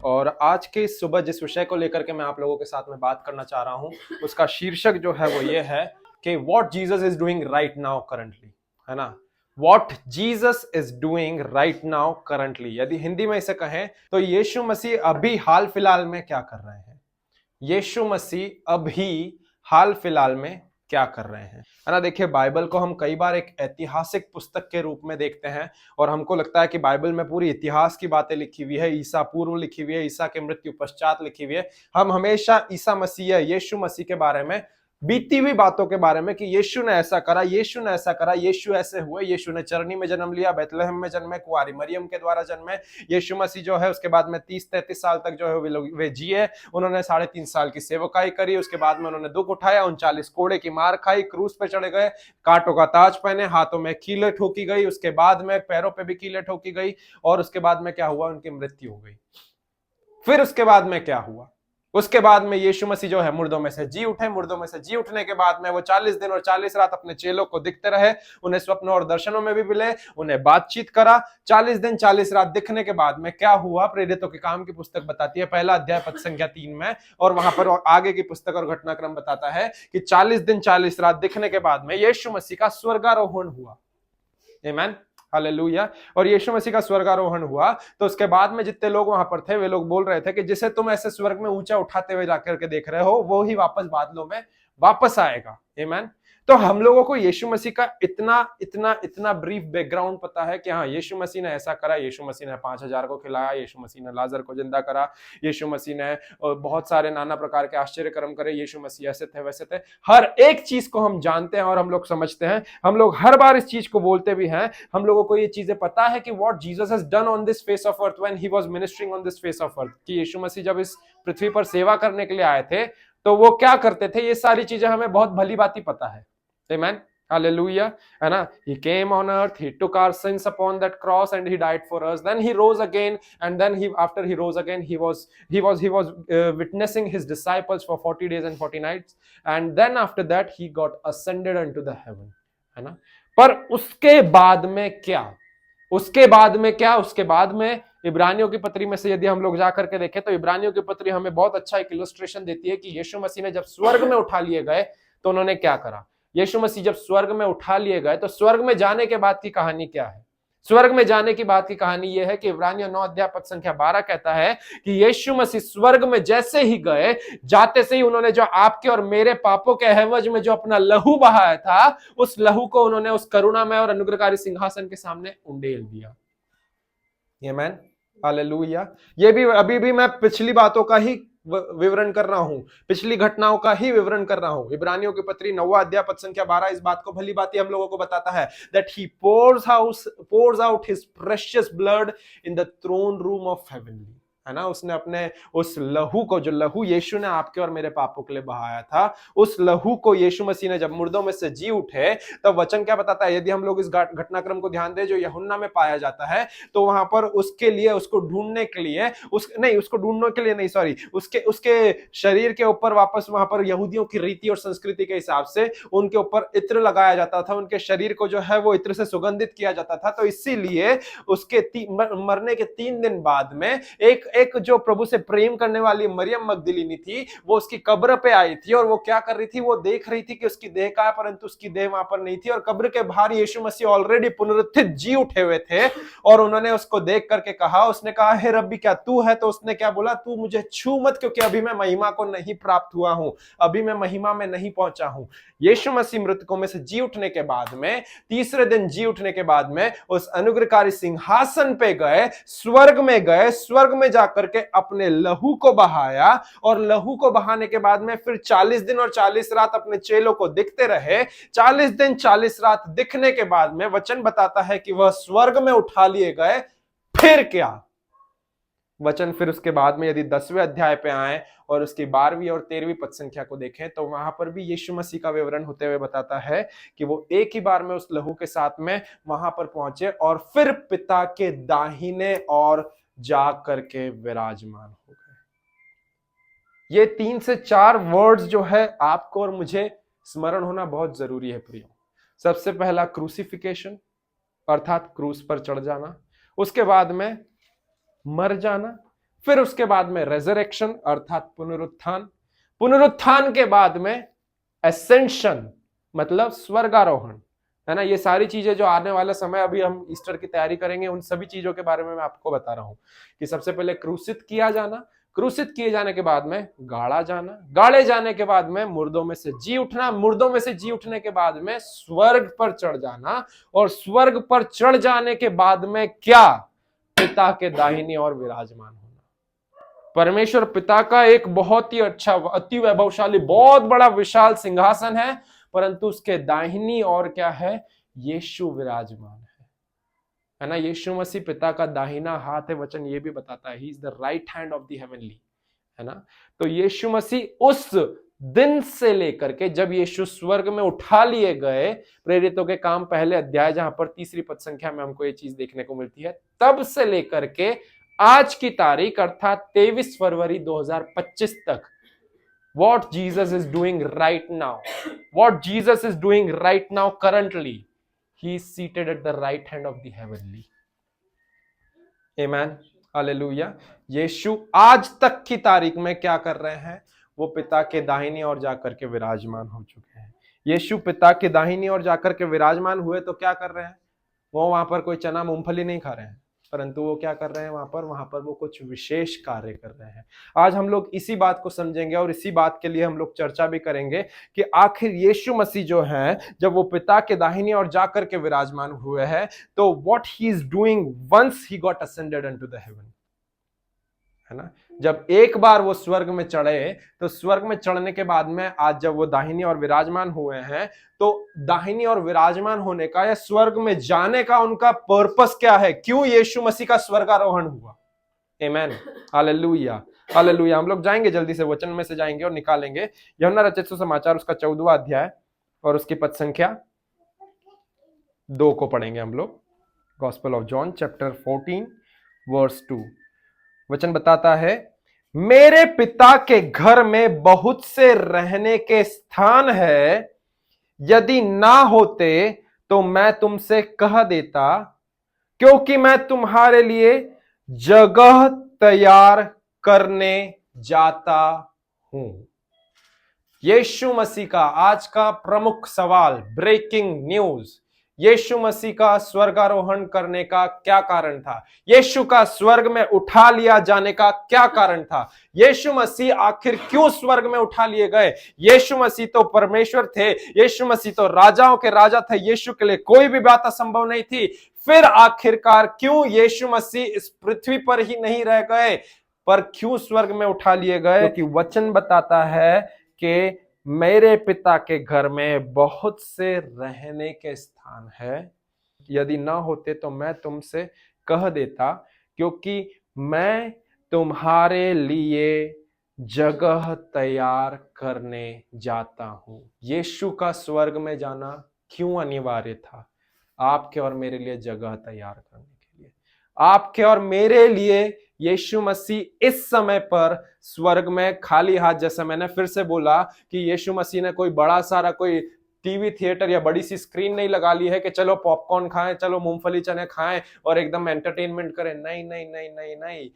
और आज के इस सुबह जिस विषय को लेकर के मैं आप लोगों के साथ में बात करना चाह रहा हूं, उसका शीर्षक जो है वो ये है कि what Jesus is doing right now currently, है ना। What Jesus is doing right now currently, यदि हिंदी में इसे कहें तो यीशु मसीह अभी हाल फिलहाल में क्या कर रहे हैं। यीशु मसीह अभी हाल फिलहाल में क्या कर रहे हैं, है ना। देखिए, बाइबल को हम कई बार एक ऐतिहासिक पुस्तक के रूप में देखते हैं और हमको लगता है कि बाइबल में पूरी इतिहास की बातें लिखी हुई है, ईसा पूर्व लिखी हुई है, ईसा के मृत्यु पश्चात लिखी हुई है। हम हमेशा ईसा मसीह, यीशु मसीह के बारे में, बीती हुई बातों के बारे में कि यीशु ने ऐसा करा, यीशु ने ऐसा करा, यीशु ऐसे हुए, यीशु ने चरनी में जन्म लिया, बैतलहम में जन्मे, कुंवारी मरियम के द्वारा जन्मे। यीशु मसीह जो है उसके बाद में 30-33 साल तक जो है वे जिए, उन्होंने 3.5 साल की सेवकाई करी, उसके बाद में उन्होंने दुख उठाया, 39 कोड़े की मार खाई, क्रूस पे चढ़े गए, कांटों का ताज पहने, हाथों में कीलें ठोकी गई, उसके बाद में पैरों पे भी कीलें ठोकी गई, और उसके बाद में क्या हुआ, उनकी मृत्यु हो गई। फिर उसके बाद में क्या हुआ, उसके बाद में यीशु मसीह जो है मुर्दों में से जी उठे, मुर्दों में से जी उठने के बाद में वो 40 दिन और 40 रात अपने चेलों को दिखते रहे, उन्हें स्वप्नों और दर्शनों में भी मिले, उन्हें बातचीत करा। 40 दिन 40 रात दिखने के बाद में क्या हुआ, प्रेरितों के काम की पुस्तक बताती है, पहला अध्याय पद संख्या 3 में, और वहां पर आगे की पुस्तक और घटनाक्रम बताता है कि 40 दिन 40 रात दिखने के बाद में यीशु मसीह का स्वर्गारोहण हुआ। आमीन, हालेलुया। और यीशु मसीह का स्वर्गारोहण हुआ तो उसके बाद में जितने लोग वहां पर थे वे लोग बोल रहे थे कि जिसे तुम ऐसे स्वर्ग में ऊंचा उठाते हुए जाकर के देख रहे हो, वो ही वापस बादलों में वापस आएगा। आमीन। तो हम लोगों को यीशु मसीह का इतना इतना इतना ब्रीफ बैकग्राउंड पता है कि हाँ, यीशु मसीह ने ऐसा करा, यीशु मसीह ने 5,000 को खिलाया, यीशु मसीह ने लाजर को जिंदा करा, यीशु मसीह ने बहुत सारे नाना प्रकार के आश्चर्य कर्म करे, यीशु मसीह ऐसे थे वैसे थे। हर एक चीज को हम जानते हैं और हम लोग समझते हैं, हम लोग हर बार इस चीज को बोलते भी हैं। हम लोगों को ये चीजें पता है कि what Jesus has done on this face of earth when he was ministering on this face of earth, कि यीशु मसीह जब इस पृथ्वी पर सेवा करने के लिए आए थे तो वो क्या करते थे, ये सारी चीजें हमें बहुत भली भांति पता है। आमीन, हालेलुया, है ना। He came on earth, he took our sins upon that cross and he died for us. Then he rose again, and then after he rose again, he was witnessing his disciples for 40 days and 40 nights, and then after that he got ascended unto the heaven, है ना। पर उसके बाद में क्या, उसके बाद में क्या, उसके बाद में इब्रानियों की पत्री में से यदि हम लोग जाकर के देखें तो इब्रानियों की पत्री हमें बहुत अच्छा एक इलस्ट्रेशन देती है कि यीशु मसीह ने जब स्वर्ग में उठा लिए गए तो उन्होंने क्या करा। यीशु मसीह जब स्वर्ग में उठा लिए गए तो स्वर्ग में जाने के बाद की कहानी क्या है। स्वर्ग में जाने की बात की कहानी यह है कि इब्रानियों 9 अध्याय पद संख्या 12 कहता है कि यीशु मसीह स्वर्ग में जैसे ही गए, जाते से ही उन्होंने जो आपके और मेरे पापों के एवज में जो अपना लहू बहाया था, उस लहू को उन्होंने उस करुणामय और अनुग्रहकारी सिंहासन के सामने उंडेल दिया। आमीन, हालेलुया। ये भी अभी भी मैं पिछली बातों का ही विवरण कर रहा हूं, पिछली घटनाओं का ही विवरण कर रहा हूं। इब्रानियों की पत्री 9वां अध्याय पद संख्या 12 इस बात को भली भांति हम लोगों को बताता है that he pours out his precious blood in the throne room of heavenly, है ना। उसने अपने उस लहू को, जो लहू यीशु ने आपके और मेरे पापों के लिए बहाया था, उस लहू को यीशु मसीह ने जब मुर्दों में से जी उठे तब वचन क्या बताता है। यदि हम लोग इस घटनाक्रम को ध्यान दें जो यूहन्ना में पाया जाता है, तो वहां पर उसके लिए, उसको ढूंढने के लिए, उसके शरीर के ऊपर वापस वहां पर यहूदियों की रीति और संस्कृति के हिसाब से उनके ऊपर इत्र लगाया जाता था, उनके शरीर को जो है वो इत्र से सुगंधित किया जाता था। तो इसीलिए उसके मरने के 3 दिन बाद में एक जो प्रभु से प्रेम करने वाली मरियम मगदलीनी थी, वो उसकी कब्र पे आई थी और वो क्या कर रही थी, वो देख रही थी कि उसकी देह कहां है, परंतु उसकी देह वहां पर नहीं थी। और कब्र के बाहर यीशु मसीह ऑलरेडी पुनरुत्थित जी उठे हुए थे और उन्होंने उसको देख करके कहा, उसने कहा, हे रब्बी क्या तू है? तो उसने क्या बोला, तू मुझे छू मत, क्योंकि अभी मैं महिमा को नहीं प्राप्त हुआ हूं, अभी मैं महिमा में नहीं पहुंचा हूं। यीशु मसीह मृतकों में से जी उठने के बाद में, तीसरे दिन जी उठने के बाद में उस अनुग्रहकारी सिंहासन पे गए, स्वर्ग में गए, स्वर्ग में जाकर के अपने लहू को बहाया, और लहू को बहाने के बाद में फिर 40 दिन और 40 रात अपने चेलों को दिखते रहे। 40 दिन 40 रात दिखने के बाद में वचन बताता है कि वह स्वर्ग में उठा लिए गए। फिर क्या वचन, फिर उसके बाद में यदि 10वें अध्याय पे आए और उसकी 12वीं और 13वीं पद संख्या को देखें तो वहां पर भी यीशु मसीह का विवरण होते हुए बताता है कि वो एक ही बार में उस लहू के साथ में वहां पर पहुंचे और फिर पिता के दाहिने और जा करके विराजमान हो गए। ये 3 से 4 वर्ड्स जो है आपको और मुझे स्मरण होना बहुत जरूरी है प्रियो। सबसे पहला क्रूसिफिकेशन, अर्थात क्रूस पर चढ़ जाना, उसके बाद में मर जाना, फिर उसके बाद में रेजरेक्शन अर्थात पुनरुत्थान, पुनरुत्थान के बाद में एसेंशन मतलब स्वर्गारोहण, है ना। ये सारी चीजें जो आने वाला समय, अभी हम ईस्टर की तैयारी करेंगे, उन सभी चीजों के बारे में मैं आपको बता रहा हूं कि सबसे पहले क्रूसित किया जाना, क्रूसित किए जाने के बाद में गाड़ा जाना, गाड़े जाने के बाद में मुर्दों में से जी उठना, मुर्दों में से जी उठने के बाद में स्वर्ग पर चढ़ जाना, और स्वर्ग पर चढ़ जाने के बाद में क्या, पिता के दाहिनी ओर विराजमान होना। परमेश्वर पिता का एक बहुत ही अच्छा, अति वैभवशाली, बहुत बड़ा विशाल सिंहासन है, परंतु उसके दाहिनी ओर क्या है, यीशु विराजमान है ना। यीशु मसीह पिता का दाहिना हाथ है, वचन ये भी बताता है, he is the right hand of the heavenly, है ना। तो यीशु मसीह उस दिन से लेकर के जब यीशु स्वर्ग में उठा लिए गए, प्रेरितों के काम पहले अध्याय जहां पर 3 पद संख्या में हमको ये चीज देखने को मिलती है, तब से लेकर के आज की तारीख अर्थात 23 फरवरी 2025 तक, what Jesus is doing right now, what Jesus is doing right now currently, he is seated at the right hand of the heavenly. Amen. Hallelujah. यीशु आज तक की तारीख में क्या कर रहे हैं, वो पिता के दाहिनी ओर जाकर के विराजमान हो चुके हैं। यीशु पिता के दाहिनी ओर जाकर के विराजमान हुए तो क्या कर रहे हैं, वो वहां पर कोई चना मूंगफली नहीं खा रहे हैं, परंतु वो क्या कर रहे हैं, वहां पर वो कुछ विशेष कार्य कर रहे हैं। आज हम लोग इसी बात को समझेंगे और इसी बात के लिए हम लोग चर्चा भी करेंगे कि आखिर यीशु मसीह जो है, जब वो पिता के दाहिनी ओर जाकर के विराजमान हुए हैं, तो what he is doing once he got ascended into the heaven, है ना। जब एक बार वो स्वर्ग में चढ़े, तो स्वर्ग में चढ़ने के बाद में आज जब वो दाहिनी ओर विराजमान हुए हैं, तो दाहिनी ओर विराजमान होने का या स्वर्ग में जाने का उनका पर्पस क्या है, क्यों यीशु मसीह का स्वर्गारोहण हुआ। आमेन, हालेलुया, हालेलुया। हम लोग जाएंगे जल्दी से, वचन में से जाएंगे और निकालेंगे यूहन्ना रचित सुसमाचार उसका 14वां अध्याय और उसकी पद संख्या 2 को पढ़ेंगे हम लोग। Gospel of John chapter 14 verse 2, वचन बताता है, मेरे पिता के घर में बहुत से रहने के स्थान है, यदि ना होते तो मैं तुमसे कह देता, क्योंकि मैं तुम्हारे लिए जगह तैयार करने जाता हूं। यीशु मसीह का आज का प्रमुख सवाल, ब्रेकिंग न्यूज, यीशु मसीह का स्वर्गारोहण करने का क्या कारण था, यीशु का स्वर्ग में उठा लिया जाने का क्या कारण था, यीशु मसीह आखिर क्यों स्वर्ग में उठा लिए गए। यीशु मसीह तो परमेश्वर थे, यीशु मसीह तो राजाओं के राजा थे, यीशु के लिए कोई भी बात असंभव नहीं थी। फिर आखिरकार क्यों यीशु मसीह इस पृथ्वी पर ही नहीं रह गए, पर क्यों स्वर्ग में उठा लिए गए? क्योंकि वचन बताता है कि मेरे पिता के घर में बहुत से रहने के स्थान है, यदि ना होते तो मैं तुमसे कह देता, क्योंकि मैं तुम्हारे लिए जगह तैयार करने जाता हूं। यीशु का स्वर्ग में जाना क्यों अनिवार्य था? आपके और मेरे लिए जगह तैयार करने के लिए। आपके और मेरे लिए यीशु मसीह इस समय पर स्वर्ग में खाली हाथ, जैसा मैंने फिर से बोला कि यीशु मसीह ने कोई बड़ा सारा कोई टीवी थिएटर या बड़ी सी स्क्रीन नहीं लगा ली है कि चलो पॉपकॉर्न खाएं, चलो मूंगफली चने खाएं और एकदम एंटरटेनमेंट करें। नहीं नहीं नहीं नहीं नहीं,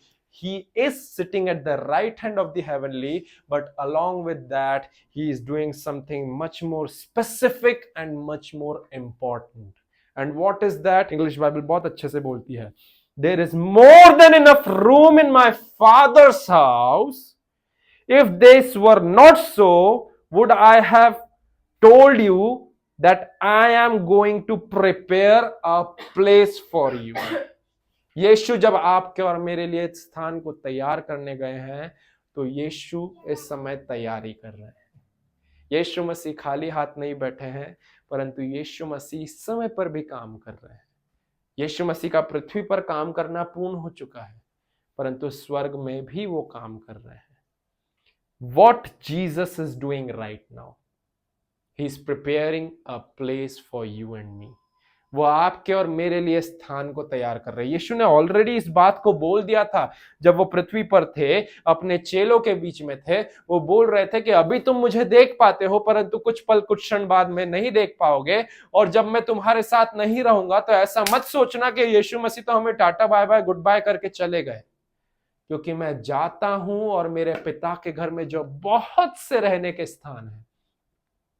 he is sitting at the right hand of the heavenly, but along with that he is doing something much more specific and much more important. And what is that? English Bible बहुत अच्छे से बोलती है, there is more than enough room in my father's house. If this were not so, would I have told you that I am going to prepare a place for you. यीशु जब आपके और मेरे लिए स्थान को तैयार करने गए हैं, तो यीशु इस समय तैयारी कर रहे हैं। यीशु मसीह खाली हाथ नहीं बैठे हैं, परंतु यीशु मसीह इस समय पर भी काम कर रहे हैं। यीशु मसीह का पृथ्वी पर काम करना पूर्ण हो चुका है, परंतु स्वर्ग में भी वो काम कर रहे हैं। What Jesus is doing right now, he is preparing a place for you and me. वो आपके और मेरे लिए स्थान को तैयार कर रहे हैं। यीशु ने ऑलरेडी इस बात को बोल दिया था जब वो पृथ्वी पर थे, अपने चेलों के बीच में थे। वो बोल रहे थे कि अभी तुम मुझे देख पाते हो, परंतु कुछ पल कुछ क्षण बाद में नहीं देख पाओगे, और जब मैं तुम्हारे साथ नहीं रहूंगा तो ऐसा मत सोचना कि यीशु मसीह तो हमें tata bye bye goodbye करके चले गए। क्योंकि मैं जाता हूं और मेरे पिता के घर में जो बहुत से रहने के स्थान हैं,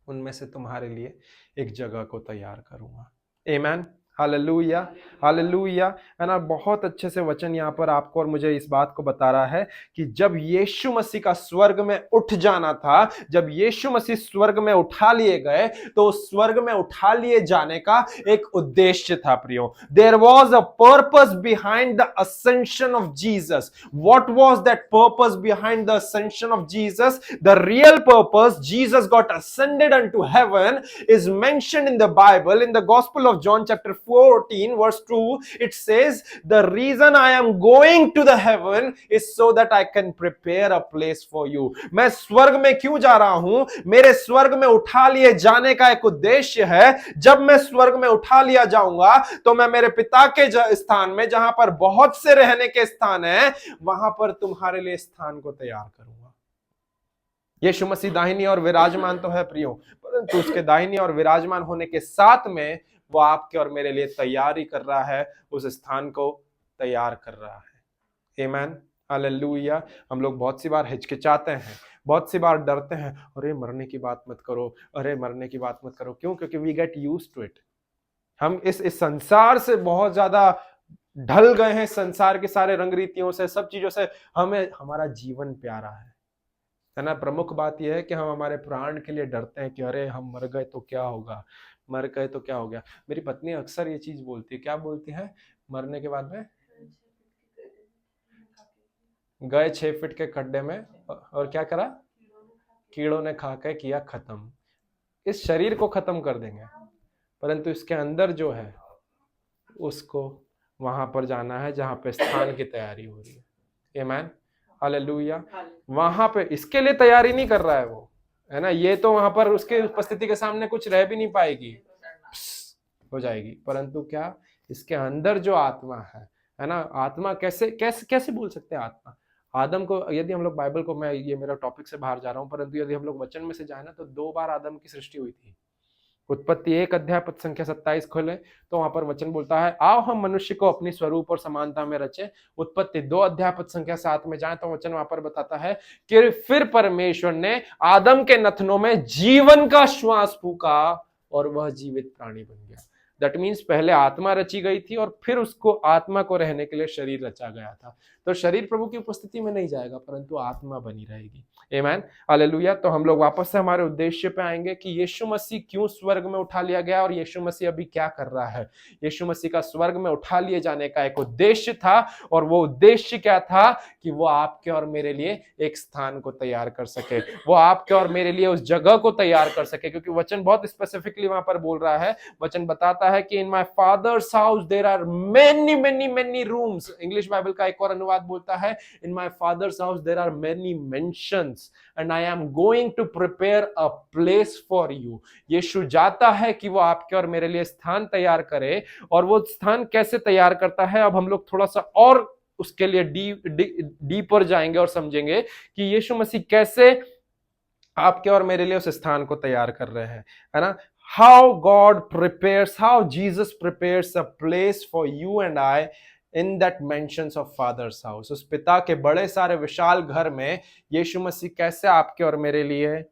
उनमें से तुम्हारे लिए एक जगह को तैयार करूंगा। आमीन, हालेलुया, हालेलुया। है ना, बहुत अच्छे से वचन यहाँ पर आपको और मुझे इस बात को बता रहा है कि जब यीशु मसीह का स्वर्ग में उठ जाना था, जब यीशु मसीह स्वर्ग में उठा लिए गए, तो स्वर्ग में उठा लिए जाने का एक उद्देश्य था प्रियो। There was a purpose behind the ascension of Jesus. What was that purpose behind the ascension of Jesus? The real purpose, Jesus got ascended unto heaven, is mentioned in the Bible. In the Gospel of John chapter 14 verse 2, it says, the reason I am going to the heaven is so that I can prepare a place for you. मैं स्वर्ग में क्यों जा रहा हूं? मेरे स्वर्ग में उठा लिए जाने का एक उद्देश्य है। जब मैं स्वर्ग में उठा लिया जाऊंगा तो मैं मेरे पिता के स्थान में, जहां पर बहुत से रहने के स्थान हैं, वहां पर तुम्हारे लिए स्थान को तैयार करूंगा। यीशु मसीह दाहिनी और विराजमान तो है प्रियो, परंतु उसके दाहिनी और विराजमान होने के साथ में वो आपके और मेरे लिए तैयारी कर रहा है, उस स्थान को तैयार कर रहा है। आमीन, हालेलुया। हम लोग बहुत सी बार हिचकिचाते हैं, बहुत सी बार डरते हैं, अरे मरने की बात मत करो, अरे मरने की बात मत करो। क्यों? क्योंकि we get used to it. हम इस संसार से बहुत ज्यादा ढल गए हैं, संसार के सारे रंग रीतियों से, सब चीजों से। हमें हमारा जीवन प्यारा है ना। प्रमुख बात यह है कि हम हमारे प्राण के लिए डरते हैं कि अरे हम मर गए तो क्या होगा, मर गए तो क्या हो गया। मेरी पत्नी अक्सर ये चीज बोलती है। क्या बोलती है? मरने के बाद में गए 6 फीट के खड्डे में, और क्या करा? कीड़ों ने खा के किया खत्म। इस शरीर को खत्म कर देंगे, परंतु इसके अंदर जो है उसको वहां पर जाना है जहां पे स्थान की तैयारी हो रही है। आमीन, हालेलुया। वहां पे इसके लिए तैयारी नहीं कर रहा है वो, है ना। ये तो वहां पर उसके उपस्थिति के सामने कुछ रह भी नहीं पाएगी, हो जाएगी। परंतु क्या? इसके अंदर जो आत्मा है ना। आत्मा कैसे कैसे कैसे बोल सकते हैं आत्मा? आदम को, यदि हम लोग बाइबल को, मैं ये मेरा टॉपिक से बाहर जा रहा हूं, परंतु यदि हम लोग वचन में से जाए ना, तो 2 बार आदम की सृष्टि हुई थी। उत्पत्ति 1 अध्याय पद संख्या 27 खोले तो वहां पर वचन बोलता है, आओ हम मनुष्य को अपनी स्वरूप और समानता में रचे। उत्पत्ति 2 अध्याय पद संख्या 7 में जाए तो वचन वहां पर बताता है कि फिर परमेश्वर ने आदम के नथनों में जीवन का श्वास फूका और वह जीवित प्राणी बन गया। दैट मीन्स पहले आत्मा रची गई थी और फिर उसको, आत्मा को रहने के लिए शरीर रचा गया था। तो शरीर प्रभु की उपस्थिति में नहीं जाएगा, परंतु आत्मा बनी रहेगी। आमीन, हालेलुया। तो हम लोग वापस से हमारे उद्देश्य पे आएंगे कि यीशु मसीह क्यों स्वर्ग में उठा लिया गया और यीशु मसीह अभी क्या कर रहा है। यीशु मसीह का स्वर्ग में उठा लिए जाने का एक उद्देश्य था, और वो उद्देश्य क्या था? कि वो आपके और मेरे लिए एक स्थान को तैयार कर सके, वो आपके और मेरे लिए उस जगह को तैयार कर सके। क्योंकि वचन बहुत स्पेसिफिकली वहां पर बोल रहा है। वचन बताता है कि in my father's house there are many many many rooms. English Bible का एक और अनुवाद बोलता है, in my father's house there are many mansions and I am going to prepare a place for you। यीशु जाता है कि वो आपके और मेरे लिए स्थान तैयार करे, और वो स्थान कैसे तैयार करता है, अब हम लोग थोड़ा सा और उसके लिए डीपर जाएंगे और समझेंगे कि यीशु मसीह कैसे आपके और मेरे लिए उस स्थान को तैयार कर रहे हैं, है ना। How God prepares, how Jesus prepares a place for you and I in that mansions of Father's house। उस पिता के बड़े सारे विशाल घर में यीशु मसीह कैसे आपके और मेरे लिए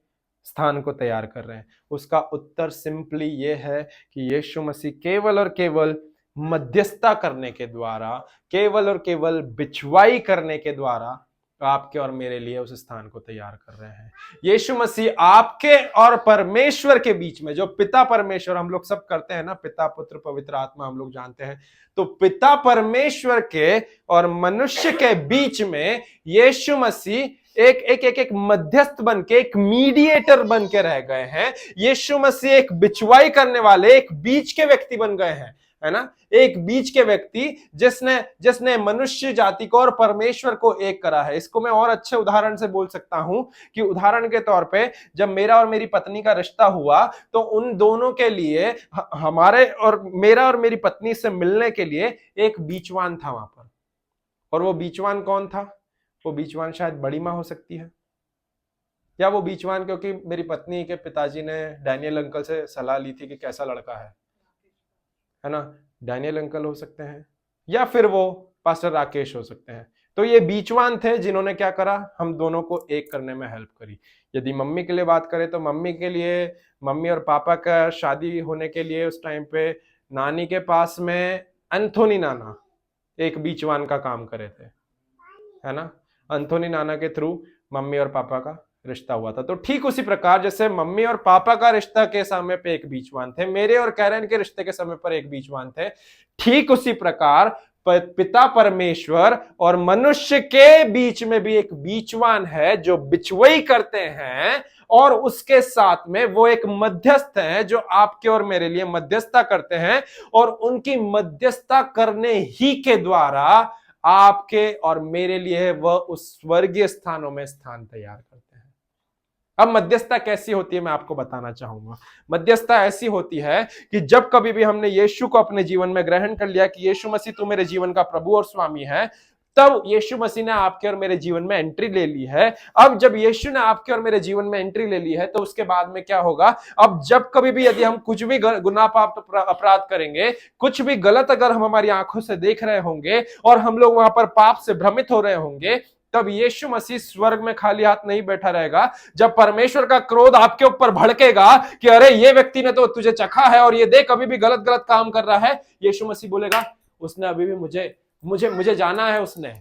स्थान को तैयार कर रहे हैं। उसका उत्तर सिंपली ये है कि यीशु मसीह केवल और केवल मध्यस्थता करने के द्वारा, केवल और केवल बिछवाई करने के द्वारा आपके और मेरे लिए उस स्थान को तैयार कर रहे हैं। यीशु मसीह आपके और परमेश्वर के बीच में, जो पिता परमेश्वर, हम लोग सब करते हैं ना, पिता पुत्र पवित्र आत्मा, हम लोग जानते हैं। तो पिता परमेश्वर के और मनुष्य के बीच में यीशु मसीह एक मध्यस्थ बन के, एक मीडिएटर बन के रह गए हैं। यीशु मसीह एक बिछवाई करने वाले, एक बीच के व्यक्ति बन गए हैं, है ना। एक बीच के व्यक्ति जिसने मनुष्य जाति को और परमेश्वर को एक करा है। इसको मैं और अच्छे उदाहरण से बोल सकता हूं कि उदाहरण के तौर पे, जब मेरा और मेरी पत्नी का रिश्ता हुआ तो उन दोनों के लिए, हमारे और मेरा और मेरी पत्नी से मिलने के लिए एक बीचवान था वहां पर। और वो बीचवान कौन था? वो बीचवान शायद बड़ी माँ हो सकती है, या वो बीचवान क्योंकि मेरी पत्नी के पिताजी ने डैनियल अंकल से सलाह ली थी कि कैसा लड़का है ना, डैनियल अंकल हो सकते हैं, या फिर वो पास्टर राकेश हो सकते हैं। तो ये बीचवान थे जिन्होंने क्या करा, हम दोनों को एक करने में हेल्प करी। यदि मम्मी के लिए बात करें तो मम्मी के लिए, मम्मी और पापा का शादी होने के लिए उस टाइम पे नानी के पास में एंथोनी नाना एक बीचवान का काम करे थे, है ना। एंथोनी नाना के थ्रू मम्मी और पापा का रिश्ता हुआ था। तो ठीक उसी प्रकार जैसे मम्मी और पापा का रिश्ता के समय पे एक बीचवान थे, मेरे और कैरन के रिश्ते के समय पर एक बीचवान थे, ठीक उसी प्रकार पिता परमेश्वर और मनुष्य के बीच में भी एक बीचवान है जो बिचवई करते हैं, और उसके साथ में वो एक मध्यस्थ है जो आपके और मेरे लिए मध्यस्थता करते हैं, और उनकी मध्यस्थता करने ही के द्वारा आपके और मेरे लिए वह उस स्वर्गीय स्थानों में स्थान तैयार करते हैं। अब मध्यस्थता कैसी होती है मैं आपको बताना चाहूंगा। मध्यस्थता ऐसी होती है कि जब कभी भी हमने यीशु को अपने जीवन में ग्रहण कर लिया कि यीशु मसीह तू मेरे जीवन का प्रभु और स्वामी है, तब यीशु मसीह ने आपके और मेरे जीवन में एंट्री ले ली है। अब जब यीशु ने आपके और मेरे जीवन में एंट्री ले ली है तो उसके बाद में क्या होगा, अब जब कभी भी यदि हम कुछ भी गुनाह पाप अपराध करेंगे, कुछ भी गलत अगर हम हमारी आंखों से देख रहे होंगे और हम लोग वहां पर पाप से भ्रमित हो रहे होंगे, तब यीशु मसीह स्वर्ग में खाली हाथ नहीं बैठा रहेगा। जब परमेश्वर का क्रोध आपके ऊपर भड़केगा कि अरे ये व्यक्ति ने तो तुझे चखा है और ये देख अभी भी गलत गलत काम कर रहा है, यीशु मसीह बोलेगा उसने अभी भी मुझे जाना है, उसने,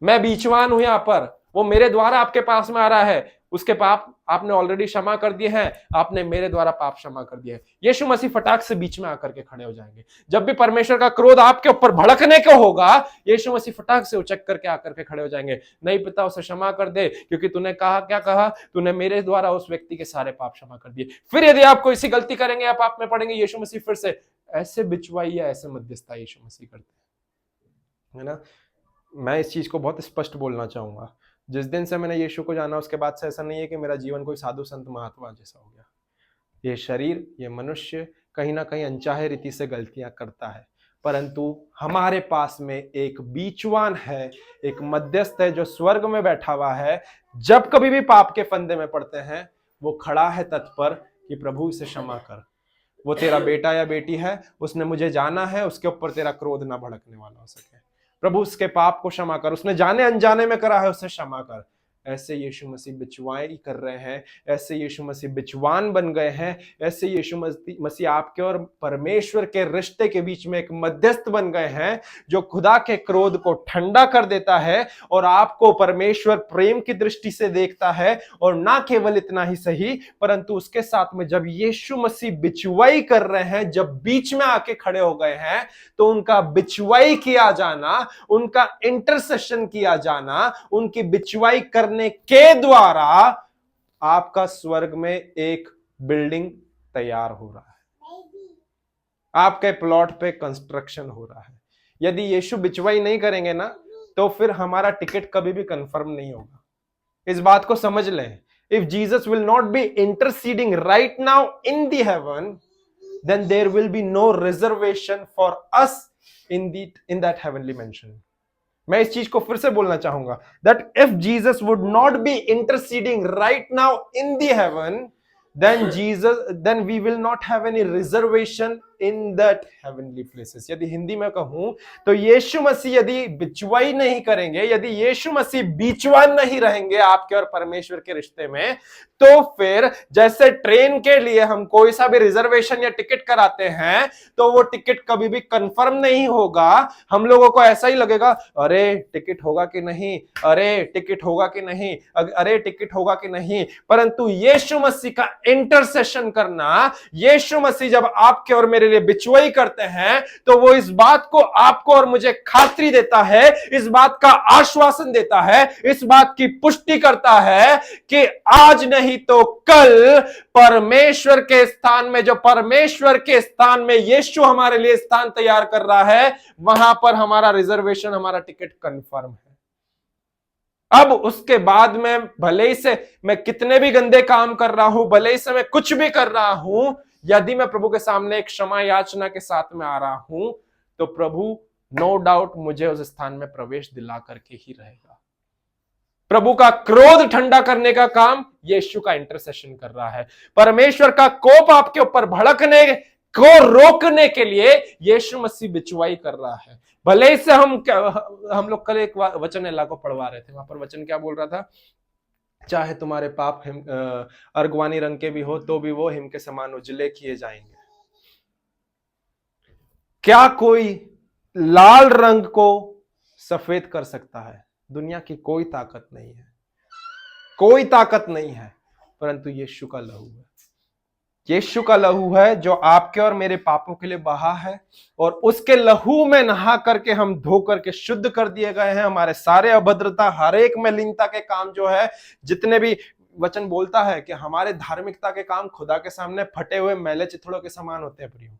मैं बीचवान हूं यहां पर, वो मेरे द्वारा आपके पास में आ रहा है, उसके पाप आपने ऑलरेडी क्षमा कर दिए हैं, आपने मेरे द्वारा पाप क्षमा कर दिए हैं। यीशु मसीह फटाक से बीच में आकर के खड़े हो जाएंगे। जब भी परमेश्वर का क्रोध आपके ऊपर भड़कने को होगा, यीशु मसीह फटाक से उचक करके आकर के खड़े हो जाएंगे, नहीं पिता उसे क्षमा कर दे, क्योंकि तूने कहा, क्या कहा, तूने मेरे द्वारा उस व्यक्ति के सारे पाप क्षमा कर दिए। फिर यदि आप कोई सी गलती करेंगे या पाप में पड़ेंगे, यीशु मसीह फिर से ऐसे बिचवाई या ऐसे मध्यस्थता यीशु मसीह करते हैं, है ना। मैं इस चीज को बहुत स्पष्ट बोलना चाहूंगा, जिस दिन से मैंने यीशु को जाना उसके बाद से ऐसा नहीं है कि मेरा जीवन कोई साधु संत महात्मा जैसा हो गया। ये शरीर, ये मनुष्य कहीं ना कहीं अनचाहे रीति से गलतियां करता है, परंतु हमारे पास में एक बीचवान है, एक मध्यस्थ है जो स्वर्ग में बैठा हुआ है। जब कभी भी पाप के फंदे में पड़ते हैं, वो खड़ा है तत्पर कि प्रभु इसे क्षमा कर, वो तेरा बेटा या बेटी है, उसने मुझे जाना है, उसके ऊपर तेरा क्रोध ना भड़कने वाला हो सके, प्रभु उसके पाप को क्षमा कर, उसने जाने अनजाने में करा है उसे क्षमा कर। ऐसे यीशु मसीह बिचवाई कर रहे हैं, ऐसे यीशु मसीह बिचवान बन गए हैं, ऐसे यीशु मसीह आपके और परमेश्वर के रिश्ते के बीच में एक मध्यस्थ बन गए हैं, जो खुदा के क्रोध को ठंडा कर देता है और आपको परमेश्वर प्रेम की दृष्टि से देखता है। और ना केवल इतना ही सही, परंतु उसके साथ में जब यीशु मसीह बिचवाई कर रहे हैं, जब बीच में आके खड़े हो गए हैं, तो उनका बिचवाई किया जाना, उनका इंटरसेशन किया जाना, उनकी बिचवाई करने के द्वारा आपका स्वर्ग में एक बिल्डिंग तैयार हो रहा है, आपके प्लॉट पे कंस्ट्रक्शन हो रहा है। यदि यीशु बिचवाई नहीं करेंगे ना, तो फिर हमारा टिकट कभी भी कंफर्म नहीं होगा। इस बात को समझ लें। If Jesus will not be interceding right now in the heaven, then there will be no reservation for us in that heavenly mansion. मैं इस चीज को फिर से बोलना चाहूंगा, that if Jesus would not be interceding right now in the heaven, then we will not have any reservation in that heavenly places. यदि हिंदी में कहूं तो यीशु मसीह यदि बिचवाई नहीं करेंगे, यदि यीशु मसीह बीचवान नहीं रहेंगे आपके और परमेश्वर के रिश्ते में, तो फिर जैसे ट्रेन के लिए हम कोई सा भी रिजर्वेशन या टिकट कराते हैं, तो वो टिकट कभी भी कंफर्म नहीं होगा। हम लोगों को ऐसा ही लगेगा, अरे टिकट होगा कि नहीं, अरे टिकट होगा कि नहीं, अरे टिकट होगा कि नहीं। परंतु यीशु मसीह का इंटरसेशन करना, यीशु मसीह जब आपके और मेरे लिए बिचवाई करते हैं, तो वो इस बात को आपको और मुझे खातरी देता है, इस बात का आश्वासन देता है, इस बात की पुष्टि करता है कि आज नहीं तो कल परमेश्वर के स्थान में, जो परमेश्वर के स्थान में यीशु हमारे लिए स्थान तैयार कर रहा है, वहां पर हमारा रिजर्वेशन, हमारा टिकट कंफर्म है। अब उसके बाद में भले ही से मैं कितने भी गंदे काम कर रहा हूं, भले ही से मैं कुछ भी कर रहा हूं, यदि मैं प्रभु के सामने एक क्षमा याचना के साथ में आ रहा हूं, तो प्रभु नो डाउट मुझे उस स्थान में प्रवेश दिला करके ही रहेगा। प्रभु का क्रोध ठंडा करने का काम यीशु का इंटरसेशन कर रहा है। परमेश्वर का कोप आपके ऊपर भड़कने को रोकने के लिए यीशु मसीह बिचवाई कर रहा है। भले ही से हम लोग कल एक वचन एला को पढ़वा रहे थे, वहां पर वचन क्या बोल रहा था, चाहे तुम्हारे पाप अर्गवानी रंग के भी हो तो भी वो हिम के समान उजले किए जाएंगे। क्या कोई लाल रंग को सफेद कर सकता है? दुनिया की कोई ताकत नहीं है, कोई ताकत नहीं है, परंतु यीशु का लहू है। यीशु का लहू है जो आपके और मेरे पापों के लिए बहा है, और उसके लहू में नहा करके हम धो करके शुद्ध कर दिए गए हैं। हमारे सारे अभद्रता, हर एक मलिनता के काम जो है, जितने भी वचन बोलता है कि हमारे धार्मिकता के काम खुदा के सामने फटे हुए मैले चिथड़ों के समान होते हैं प्रियो।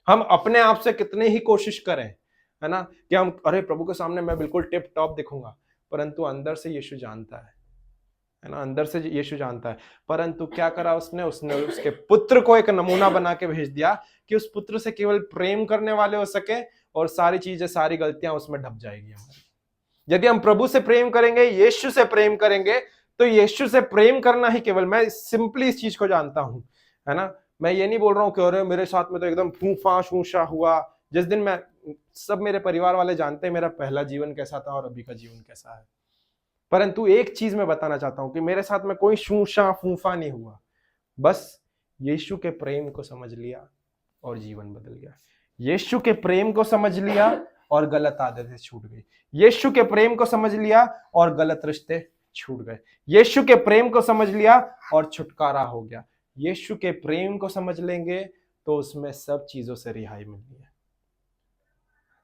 हम अपने आप से कितने ही कोशिश करें, है ना, कि हम अरे प्रभु के सामने मैं बिल्कुल टिप टॉप दिखूंगा, परंतु अंदर से यीशु जानता है ना, अंदर से यीशु जानता है। परंतु क्या करा उसने उसके पुत्र को एक नमूना बना के भेज दिया कि उस पुत्र से केवल प्रेम करने वाले हो सके, और सारी चीजें, सारी गलतियां उसमें ढप जाएगी हमारी। यदि हम प्रभु से प्रेम करेंगे, यीशु से प्रेम करेंगे, तो यीशु से प्रेम करना ही केवल, मैं सिंपली इस चीज को जानता हूं, है ना, मैं ये नहीं बोल रहा हूं कि अरे मेरे साथ में तो एकदम फूफा शूशा हुआ। जिस दिन मैं, सब मेरे परिवार वाले जानते हैं मेरा पहला जीवन कैसा था और अभी का जीवन कैसा है, परंतु एक चीज मैं बताना चाहता हूं कि मेरे साथ में कोई शूशा फूफा नहीं हुआ। बस यीशु के प्रेम को समझ लिया और जीवन बदल गया। यीशु के प्रेम को समझ लिया और गलत आदतें छूट गई। यीशु के प्रेम को समझ लिया और गलत रिश्ते छूट गए। यीशु के प्रेम को समझ लिया और छुटकारा हो गया। यीशु के प्रेम को समझ लेंगे तो उसमें सब चीजों से रिहाई मिलनी है।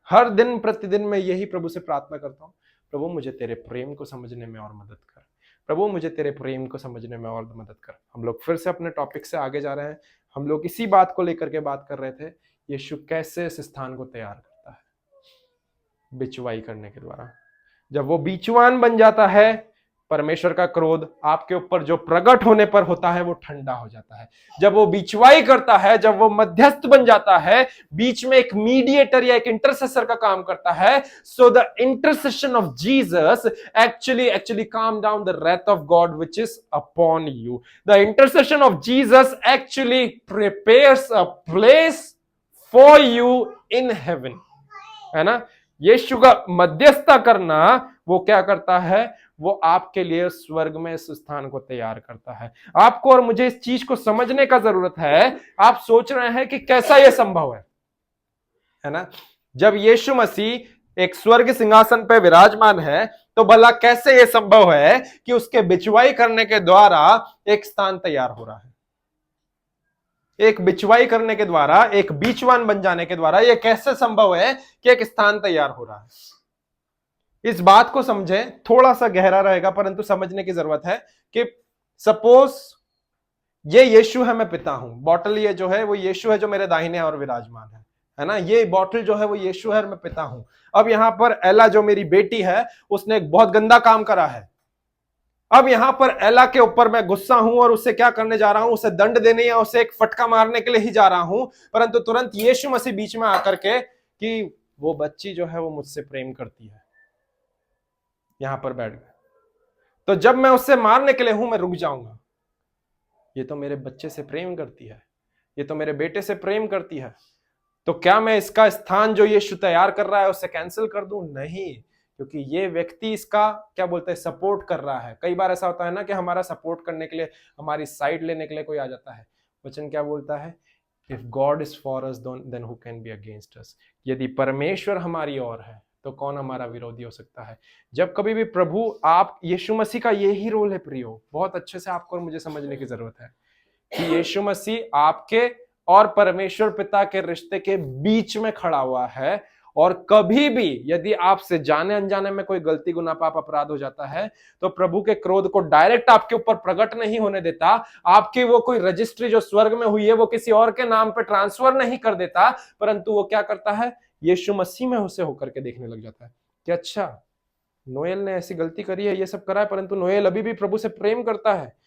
हर दिन प्रतिदिन मैं यही प्रभु से प्रार्थना करता हूं, प्रभु मुझे तेरे प्रेम को समझने में और मदद कर, प्रभु मुझे तेरे प्रेम को समझने में और मदद कर। हम लोग फिर से अपने टॉपिक से आगे जा रहे हैं। हम लोग इसी बात को लेकर के बात कर रहे थे, यीशु कैसे इस स्थान को तैयार करता है, बिचवाई करने के द्वारा। जब वो बीचवान बन जाता है, परमेश्वर का क्रोध आपके ऊपर जो प्रकट होने पर होता है वो ठंडा हो जाता है। जब वो बीचवाई करता है, जब वो मध्यस्थ बन जाता है, बीच में एक मीडिएटर या एक इंटरसेसर का काम करता है, so the intercession of Jesus actually calm down the wrath of God which is upon you. The intercession of Jesus actually prepares a place for you in heaven, है ना। यीशु का मध्यस्थता करना वो क्या करता है, वो आपके लिए स्वर्ग में इस स्थान को तैयार करता है। आपको और मुझे इस चीज को समझने का जरूरत है। आप सोच रहे हैं कि कैसा यह संभव है ना। जब यीशु मसीह एक स्वर्ग सिंहासन पे विराजमान है, तो भला कैसे यह संभव है कि उसके बिचवाई करने के द्वारा एक स्थान तैयार हो रहा है। एक बिचवाई करने के द्वारा, एक बीचवान बन जाने के द्वारा यह कैसे संभव है कि एक स्थान तैयार हो रहा है। इस बात को समझें, थोड़ा सा गहरा रहेगा परंतु समझने की जरूरत है कि सपोज ये यीशु है, मैं पिता हूं, बॉटल ये जो है वो यीशु है जो मेरे दाहिने और विराजमान है ना। ये बॉटल जो है वो यीशु है और मैं पिता हूं। अब यहां पर एला जो मेरी बेटी है, उसने एक बहुत गंदा काम करा है। अब यहां पर एला के ऊपर मैं गुस्सा हूं और उससे क्या करने जा रहा हूं, उसे दंड देने या उसे एक फटका मारने के लिए ही जा रहा हूं, परंतु तुरंत यीशु मसीह बीच में आकर के कि वो बच्ची जो है वो मुझसे प्रेम करती है, यहां पर बैठ गए, तो जब मैं उससे मारने के लिए हूं मैं रुक जाऊंगा। ये तो मेरे बच्चे से प्रेम करती है, ये तो मेरे बेटे से प्रेम करती है, तो क्या मैं इसका स्थान जो यीशु तैयार कर रहा है उससे कैंसिल कर दूं? नहीं, क्योंकि ये व्यक्ति इसका क्या बोलते हैं, सपोर्ट कर रहा है। कई बार ऐसा होता है ना कि हमारा सपोर्ट करने के लिए, हमारी साइड लेने के लिए कोई आ जाता है। वचन क्या बोलता है, if God is for us then who can be against us. यदि परमेश्वर हमारी ओर है तो कौन हमारा विरोधी हो सकता है। जब कभी भी प्रभु, आप, यीशु मसीह का यही रोल है प्रियो, बहुत अच्छे से आपको और मुझे समझने की जरूरत है कि यीशु मसीह आपके और परमेश्वर पिता के रिश्ते के बीच में खड़ा हुआ है, और कभी भी यदि आपसे जाने अनजाने में कोई गलती, गुनाह, पाप, अपराध हो जाता है, तो प्रभु के क्रोध को डायरेक्ट आपके ऊपर प्रकट नहीं होने देता। आपकी वो कोई रजिस्ट्री जो स्वर्ग में हुई है वो किसी और के नाम पे ट्रांसफर नहीं कर देता, परंतु वो क्या करता है, यीशु मसीह में उसे होकर के देखने लग जाता है कि अच्छा, नोएल ने ऐसी गलती करी है, ये सब करा है, परंतु नोएल अभी भी प्रभु से प्रेम करता है,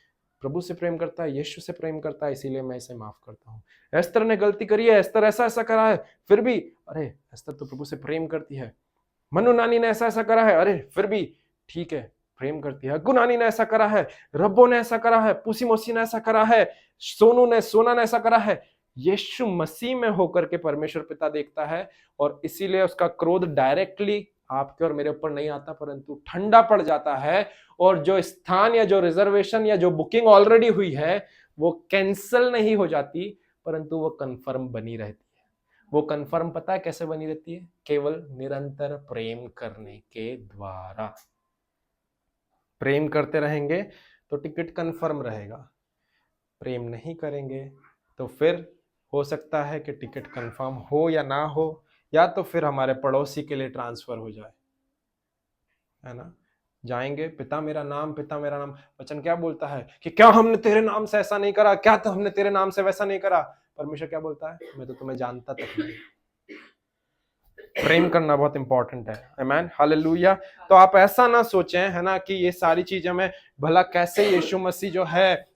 प्रभु से प्रेम करता है, यीशु से प्रेम करता है, इसीलिए मैं इसे माफ करता हूँ। एस्तर ने गलती करी है, एस्तर ऐसा ऐसा करा है, फिर भी अरे एस्तर तो प्रभु से प्रेम करती है। मनु नानी ने ऐसा ऐसा करा है, अरे फिर भी ठीक है, प्रेम करती है। अग्गू नानी ने ऐसा करा है, रब्बो ने ऐसा करा है, पूसी मौसी ने ऐसा करा है, सोनू ने, सोना ने ऐसा करा है, यीशु मसीह में होकर के परमेश्वर पिता देखता है, और इसीलिए उसका क्रोध डायरेक्टली आपके और मेरे ऊपर नहीं आता, परंतु ठंडा पड़ जाता है, और जो स्थान या जो रिजर्वेशन या जो बुकिंग ऑलरेडी हुई है वो कैंसिल नहीं हो जाती, परंतु वो कंफर्म बनी रहती है। वो कंफर्म पता है कैसे बनी रहती है? केवल निरंतर प्रेम करने के द्वारा। प्रेम करते रहेंगे तो टिकट कंफर्म रहेगा, प्रेम नहीं करेंगे तो फिर हो सकता है कि टिकट कंफर्म हो या ना हो, या तो फिर हमारे पड़ोसी के लिए ट्रांसफर हो जाए, है ना। जाएंगे, पिता मेरा नाम, पिता मेरा नाम। वचन क्या बोलता है कि क्या हमने तेरे नाम से ऐसा नहीं करा, क्या तो हमने तेरे नाम से वैसा नहीं करा। परमेश्वर क्या बोलता है? मैं तो तुम्हें जानता तक नहीं। प्रेम करना बहुत इंपॉर्टेंट है। आमीन, हालेलुया। तो आप ऐसा ना सोचें, है ना, कि ये सारी चीजें में भला कैसे यीशु मसीह जो है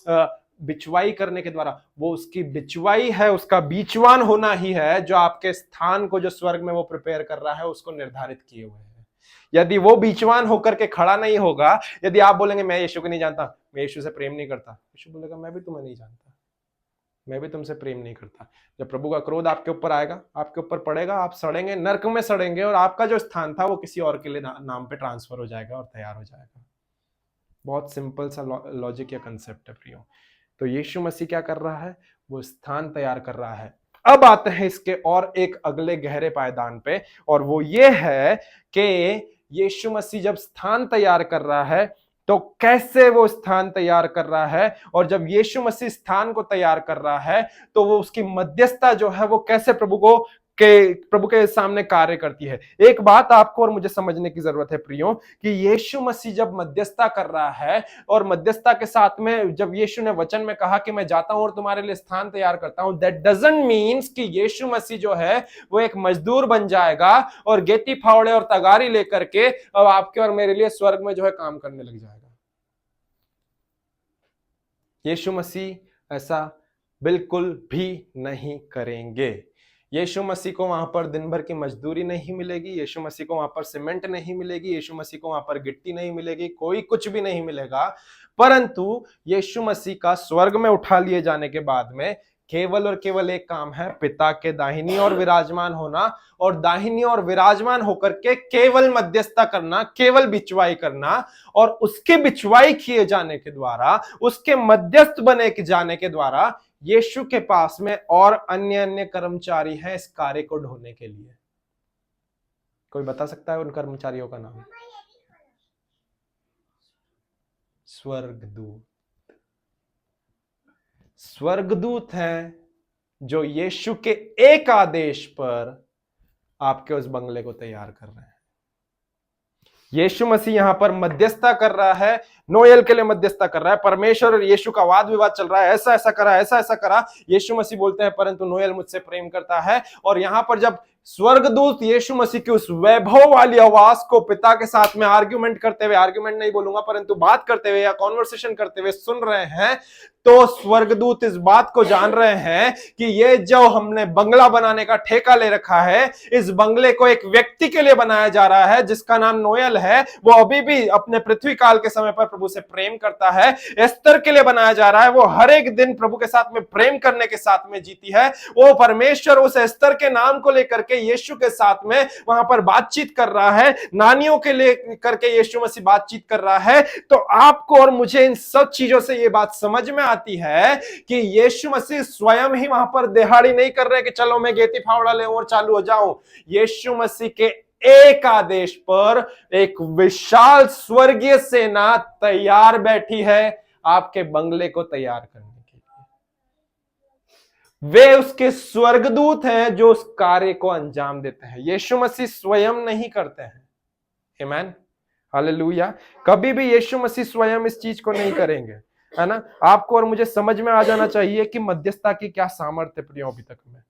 बिचवाई करने के द्वारा, वो उसकी बिचवाई है, उसका बीचवान होना ही है जो आपके स्थान को जो स्वर्ग में वो प्रिपेयर कर रहा है उसको निर्धारित किए हुए है। यदि वो बीचवान होकर के खड़ा नहीं होगा, यदि आप बोलेंगे मैं यीशु को नहीं जानता, मैं यीशु से प्रेम नहीं करता, यीशु बोलेगा मैं भी तुम्हें नहीं जानता, मैं भी तुमसे प्रेम नहीं करता। जब प्रभु का क्रोध आपके ऊपर आएगा, आपके ऊपर पड़ेगा, आप सड़ेंगे, नरक में सड़ेंगे, और आपका जो स्थान था वो किसी और के लिए नाम पे ट्रांसफर हो जाएगा और तैयार हो जाएगा। बहुत सिंपल सा लॉजिक या कंसेप्ट है प्रियो। तो यीशु मसीह क्या कर रहा है? वो स्थान तैयार कर रहा है। अब आते हैं इसके और एक अगले गहरे पायदान पे, और वो ये है कि यीशु मसीह जब स्थान तैयार कर रहा है तो कैसे वो स्थान तैयार कर रहा है, और जब यीशु मसीह स्थान को तैयार कर रहा है तो वो उसकी मध्यस्थता जो है वो कैसे प्रभु के सामने कार्य करती है। एक बात आपको और मुझे समझने की जरूरत है प्रियो, कि यीशु मसीह जब मध्यस्थता कर रहा है, और मध्यस्थता के साथ में जब यीशु ने वचन में कहा कि मैं जाता हूं और तुम्हारे लिए स्थान तैयार करता हूं, दैट डजंट मीन्स कि यीशु मसीह जो है वो एक मजदूर बन जाएगा और गेती फावड़े और तगारी लेकर के अब आपके और मेरे लिए स्वर्ग में जो है काम करने लग जाएगा। यीशु मसीह ऐसा बिल्कुल भी नहीं करेंगे। यीशु मसीह को वहां पर दिन भर की मजदूरी नहीं मिलेगी, यीशु मसीह को वहां पर सीमेंट नहीं मिलेगी, यीशु मसीह को वहां पर गिट्टी नहीं मिलेगी, कोई कुछ भी नहीं मिलेगा। परंतु यीशु मसीह का स्वर्ग में उठा लिए जाने के बाद में केवल और केवल एक काम है, पिता के दाहिनी और विराजमान होना, और दाहिनी और विराजमान होकर के केवल मध्यस्थता करना, केवल बिचवाई करना, और उसके बिचवाई किए जाने के द्वारा, उसके मध्यस्थ बने जाने के द्वारा यीशु के पास में और अन्य अन्य कर्मचारी हैं इस कार्य को ढोने के लिए। कोई बता सकता है उन कर्मचारियों का नाम? स्वर्गदूत। स्वर्गदूत हैं जो यीशु के एक आदेश पर आपके उस बंगले को तैयार कर रहे हैं। यीशु मसीह यहां पर मध्यस्थता कर रहा है, नोएल के लिए मध्यस्थता कर रहा है। परमेश्वर और यीशु का वाद विवाद चल रहा है, ऐसा ऐसा करा, ऐसा ऐसा करा। यीशु मसीह बोलते हैं परंतु नोएल मुझसे प्रेम करता है। और यहां पर जब स्वर्गदूत यीशु मसीह की उस वैभव वाली आवाज को पिता के साथ में आर्ग्यूमेंट करते हुए, आर्ग्यूमेंट नहीं बोलूंगा परंतु बात करते हुए या कॉन्वर्सेशन करते हुए सुन रहे हैं, तो स्वर्गदूत इस बात को जान रहे हैं कि ये जो हमने बंगला बनाने का ठेका ले रखा है, इस बंगले को एक व्यक्ति के लिए बनाया जा रहा है जिसका नाम नोएल है। वो अभी भी अपने पृथ्वी काल के समय पर प्रभु से प्रेम करता है। एस्तर के लिए बनाया जा रहा है, वो हर एक दिन प्रभु के साथ में प्रेम करने के साथ में जीती है। वो परमेश्वर उस एस्तर के नाम को लेकर के यीशु के साथ में वहां पर बातचीत कर रहा है, नानियों के लिए करके यीशु मसीह बातचीत कर रहा है। तो आपको और मुझे इन सब चीजों से ये बात समझ में आती है कि यीशु मसीह स्वयं ही वहां पर दिहाड़ी नहीं कर रहे कि चलो मैं गेती फावड़ा ले और चालू हो जाऊं। यीशु मसीह के एक आदेश पर एक विशाल स्वर्गीय सेना तैयार बैठी है आपके बंगले को तैयार करने के लिए। वे उसके स्वर्गदूत हैं जो उस कार्य को अंजाम देते हैं। यीशु मसीह स्वयं नहीं करते हैं। आमीन, हालेलुया। कभी भी यीशु मसीह स्वयं इस चीज को नहीं करेंगे, है ना। आपको और मुझे समझ में आ जाना चाहिए कि मध्यस्थता की क्या सामर्थ्य प्रियो। अभी तक में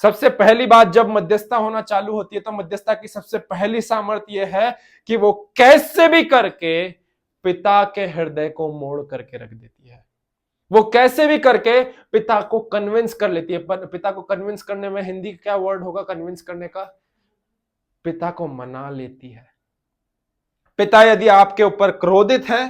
सबसे पहली बात, जब मध्यस्थता होना चालू होती है तो मध्यस्थता की सबसे पहली सामर्थ्य यह है कि वो कैसे भी करके पिता के हृदय को मोड़ करके रख देती है। वो कैसे भी करके पिता को कन्विंस कर लेती है। पिता को कन्विंस करने में हिंदी क्या वर्ड होगा कन्विंस करने का? पिता को मना लेती है। पिता यदि आपके ऊपर क्रोधित है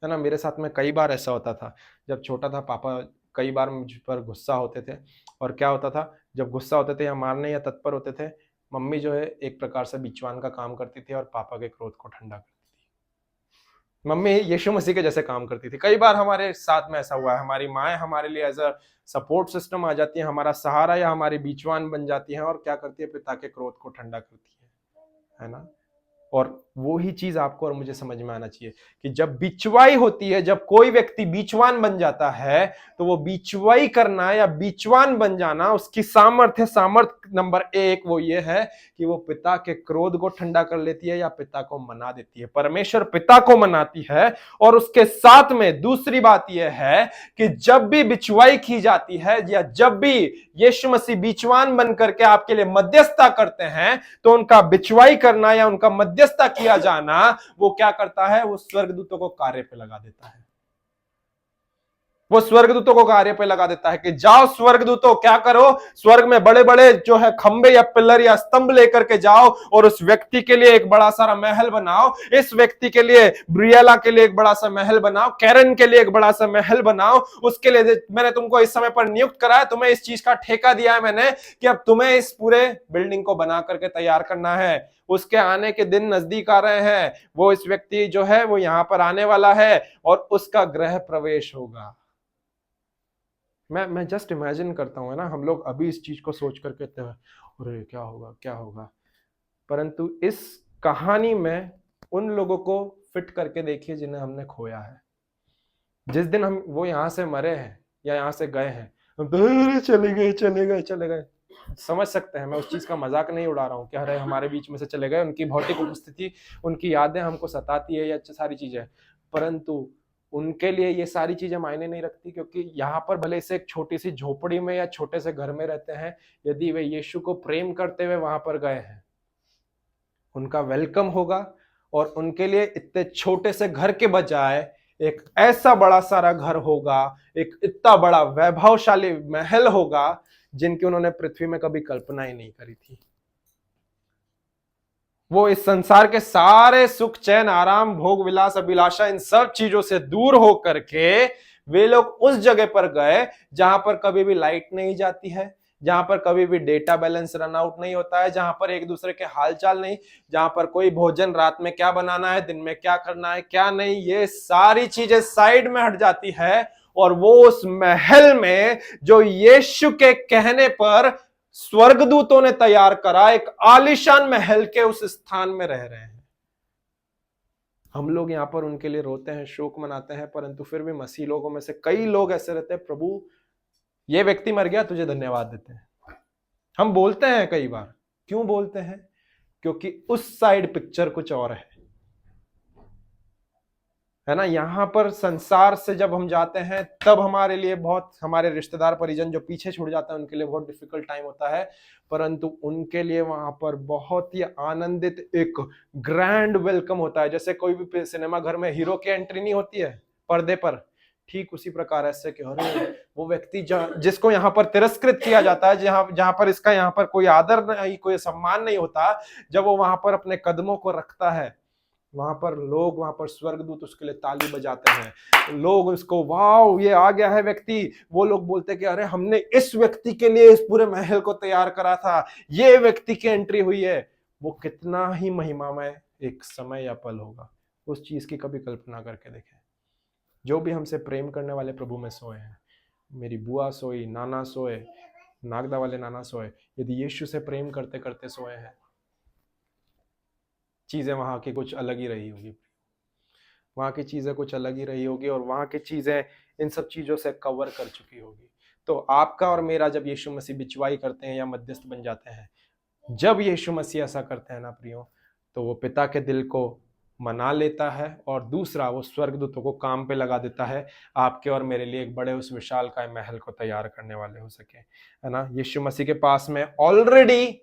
ना, मेरे साथ में कई बार ऐसा होता था जब छोटा था। पापा कई बार मुझ पर गुस्सा होते थे, और क्या होता था, जब गुस्सा होते थे या मारने या तत्पर होते थे, मम्मी जो है एक प्रकार से बिचवान का काम करती थी और पापा के क्रोध को ठंडा करती थी। मम्मी यीशु मसीह के जैसे काम करती थी। कई बार हमारे साथ में ऐसा हुआ है, हमारी माएँ हमारे लिए एज अ सपोर्ट सिस्टम आ जाती है, हमारा सहारा या हमारी बीचवान बन जाती है, और क्या करती है, पिता के क्रोध को ठंडा करती है ना। और वो ही चीज आपको और मुझे समझ में आना चाहिए कि जब बिचवाई होती है, जब कोई व्यक्ति बीचवान बन जाता है, तो वो बिचवाई करना या बीचवान बन जाना, उसकी सामर्थ्य नंबर 1 वो ये है कि वो पिता के क्रोध को ठंडा कर लेती है या पिता को मना देती है। परमेश्वर पिता को मनाती है। और उसके साथ में दूसरी बात यह है कि जब भी बिचवाई की जाती है या जब भी यीशु मसीह बीचवान बन करके आपके लिए मध्यस्थता करते हैं, तो उनका बिचवाई करना या उनका मध्यस्थता किया जाना वो क्या करता है, वो स्वर्गदूतों को कार्य पे लगा देता है। वो स्वर्गदूतों को कार्य पे लगा देता है कि जाओ स्वर्गदूतों, क्या करो, स्वर्ग में बड़े बड़े जो है खंबे या पिलर या स्तंभ लेकर के जाओ और उस व्यक्ति के लिए एक बड़ा सारा महल बनाओ, इस व्यक्ति के लिए, ब्रियला के लिए एक बड़ा सा महल बनाओ, कैरन के लिए एक बड़ा सा महल बनाओ। उसके लिए मैंने तुमको इस समय पर नियुक्त करा है, तुम्हें इस चीज का ठेका दिया है मैंने कि अब तुम्हें इस पूरे बिल्डिंग को बना करके तैयार करना है। उसके आने के दिन नजदीक आ रहे हैं, वो इस व्यक्ति जो है वो यहां पर आने वाला है और उसका गृह प्रवेश होगा। मैं जस्ट इमेजिन करता हूँ ना, हम लोग अभी इस चीज को सोच कर कहते हैं अरे क्या होगा क्या होगा, परंतु इस कहानी में उन लोगों को फिट करके देखिए जिन्हें हमने खोया है। जिस दिन हम वो यहाँ से मरे हैं या यहाँ से गए हैं, हम तो चले गए चले गए चले गए, समझ सकते हैं, मैं उस चीज का मजाक नहीं उड़ा रहा हूँ कि अरे हमारे बीच में से चले गए, उनकी भौतिक उपस्थिति, उनकी यादें हमको सताती है या सारी चीजें, परंतु उनके लिए ये सारी चीजें मायने नहीं रखती, क्योंकि यहाँ पर भले से एक छोटी सी झोपड़ी में या छोटे से घर में रहते हैं, यदि वे यीशु को प्रेम करते हुए वहां पर गए हैं, उनका वेलकम होगा और उनके लिए इतने छोटे से घर के बजाय एक ऐसा बड़ा सारा घर होगा, एक इतना बड़ा वैभवशाली महल होगा जिनकी उन्होंने पृथ्वी में कभी कल्पना ही नहीं करी थी। वो इस संसार के सारे सुख चैन आराम भोग विलास अभिलाषा इन सब चीजों से दूर हो करके वे लोग उस जगह पर गए जहां पर कभी भी लाइट नहीं जाती है, जहां पर कभी भी डेटा बैलेंस रन आउट नहीं होता है, जहां पर एक दूसरे के हालचाल नहीं, जहां पर कोई भोजन रात में क्या बनाना है, दिन में क्या करना है क्या नहीं, ये सारी चीजें साइड में हट जाती है। और वो उस महल में जो यीशु के कहने पर स्वर्गदूतों ने तैयार करा एक आलीशान महल के उस स्थान में रह रहे हैं। हम लोग यहां पर उनके लिए रोते हैं, शोक मनाते हैं, परंतु फिर भी मसीह लोगों में से कई लोग ऐसे रहते हैं, प्रभु ये व्यक्ति मर गया, तुझे धन्यवाद देते हैं। हम बोलते हैं कई बार, क्यों बोलते हैं, क्योंकि उस साइड पिक्चर कुछ और है ना। यहां पर संसार से जब हम जाते हैं तब हमारे लिए बहुत, हमारे रिश्तेदार परिजन जो पीछे छूट जाते हैं उनके लिए बहुत डिफिकल्ट टाइम होता है, परंतु उनके लिए वहां पर बहुत ही आनंदित एक ग्रैंड वेलकम होता है। जैसे कोई भी सिनेमा घर में हीरो की एंट्री नहीं होती है पर्दे पर, ठीक उसी प्रकार ऐसे कि अरे वो व्यक्ति जिसको यहाँ पर तिरस्कृत किया जाता है, जहां पर इसका यहाँ पर कोई आदर नहीं, कोई सम्मान नहीं होता, जब वो वहां पर अपने कदमों को रखता है, वहां पर लोग, वहां पर स्वर्गदूत उसके लिए ताली बजाते हैं, लोग उसको वाओ ये आ गया है व्यक्ति, वो लोग बोलते कि अरे हमने इस व्यक्ति के लिए इस पूरे महल को तैयार करा था, ये व्यक्ति की एंट्री हुई है। वो कितना ही महिमामय एक समय या पल होगा, उस चीज की कभी कल्पना करके देखें। जो भी हमसे प्रेम करने वाले प्रभु में सोए हैं, मेरी बुआ सोई, नाना सोए, नागदा वाले नाना सोए, यदि यीशु से प्रेम करते करते सोए हैं, चीजें वहां की कुछ अलग ही रही होगी, वहां की चीजें कुछ अलग ही रही होगी और वहां की चीजें इन सब चीजों से कवर कर चुकी होगी। तो आपका और मेरा जब यीशु मसीह बिचवाई करते हैं या मध्यस्थ बन जाते हैं, जब यीशु मसीह ऐसा करते हैं ना प्रियो, तो वो पिता के दिल को मना लेता है और दूसरा वो स्वर्गदूतों को काम पे लगा देता है, आपके और मेरे लिए एक बड़े उस विशालकाय महल को तैयार करने वाले हो सके, है ना। यीशु मसीह के पास में ऑलरेडी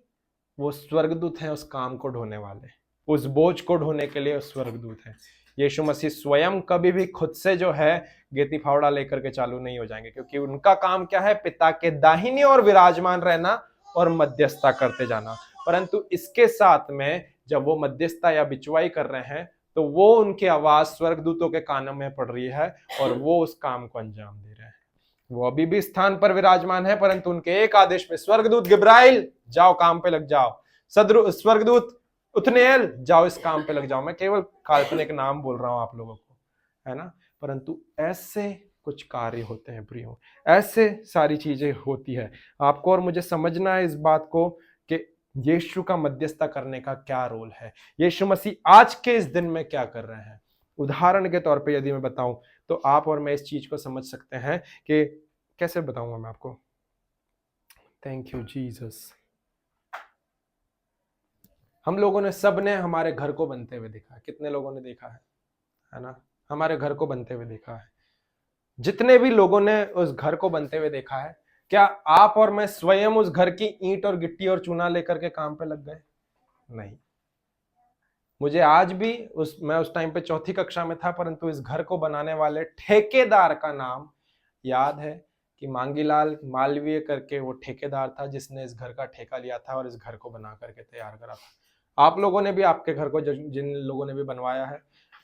वो स्वर्गदूत हैं उस काम को ढोने वाले, उस बोझ को ढोने के लिए उस स्वर्गदूत हैं। यीशु मसीह स्वयं कभी भी खुद से जो है गेती फावड़ा लेकर के चालू नहीं हो जाएंगे, क्योंकि उनका काम क्या है, पिता के दाहिने और विराजमान रहना और मध्यस्थता करते जाना। परंतु इसके साथ में जब वो मध्यस्थता या बिचवाई कर रहे हैं, तो वो उनकी आवाज स्वर्गदूतों के कानों में पड़ रही है और वो उस काम को अंजाम दे रहे हैं। वो अभी भी स्थान पर विराजमान है, परंतु उनके एक आदेश में स्वर्गदूत गिब्राइल जाओ काम पे लग जाओ, स्वर्गदूत उतनेल जाओ इस काम पे लग जाओ। मैं केवल काल्पनिक नाम बोल रहा हूं आप लोगों को, है ना। परंतु ऐसे कुछ कार्य होते हैं प्रियो, ऐसे सारी चीजें होती है। आपको और मुझे समझना है इस बात को कि यीशु का मध्यस्थता करने का क्या रोल है, यीशु मसीह आज के इस दिन में क्या कर रहे हैं। उदाहरण के तौर पे यदि मैं बताऊं तो आप और मैं इस चीज को समझ सकते हैं कि कैसे बताऊंगा मैं आपको। Thank you Jesus. हम लोगों ने, सब ने हमारे घर को बनते हुए देखा है। कितने लोगों ने देखा है ना, हमारे घर को बनते हुए देखा है। जितने भी लोगों ने उस घर को बनते हुए देखा है, क्या आप और मैं स्वयं उस घर की ईंट और गिट्टी और चूना लेकर के काम पे लग गए? नहीं। मुझे आज भी मैं उस टाइम पे चौथी कक्षा में था, परंतु इस घर को बनाने वाले ठेकेदार का नाम याद है कि मांगीलाल मालवीय करके वो ठेकेदार था जिसने इस घर का ठेका लिया था और इस घर को बना करके तैयार करा था। आप लोगों ने भी, आपके घर को जिन लोगों ने भी बनवाया है,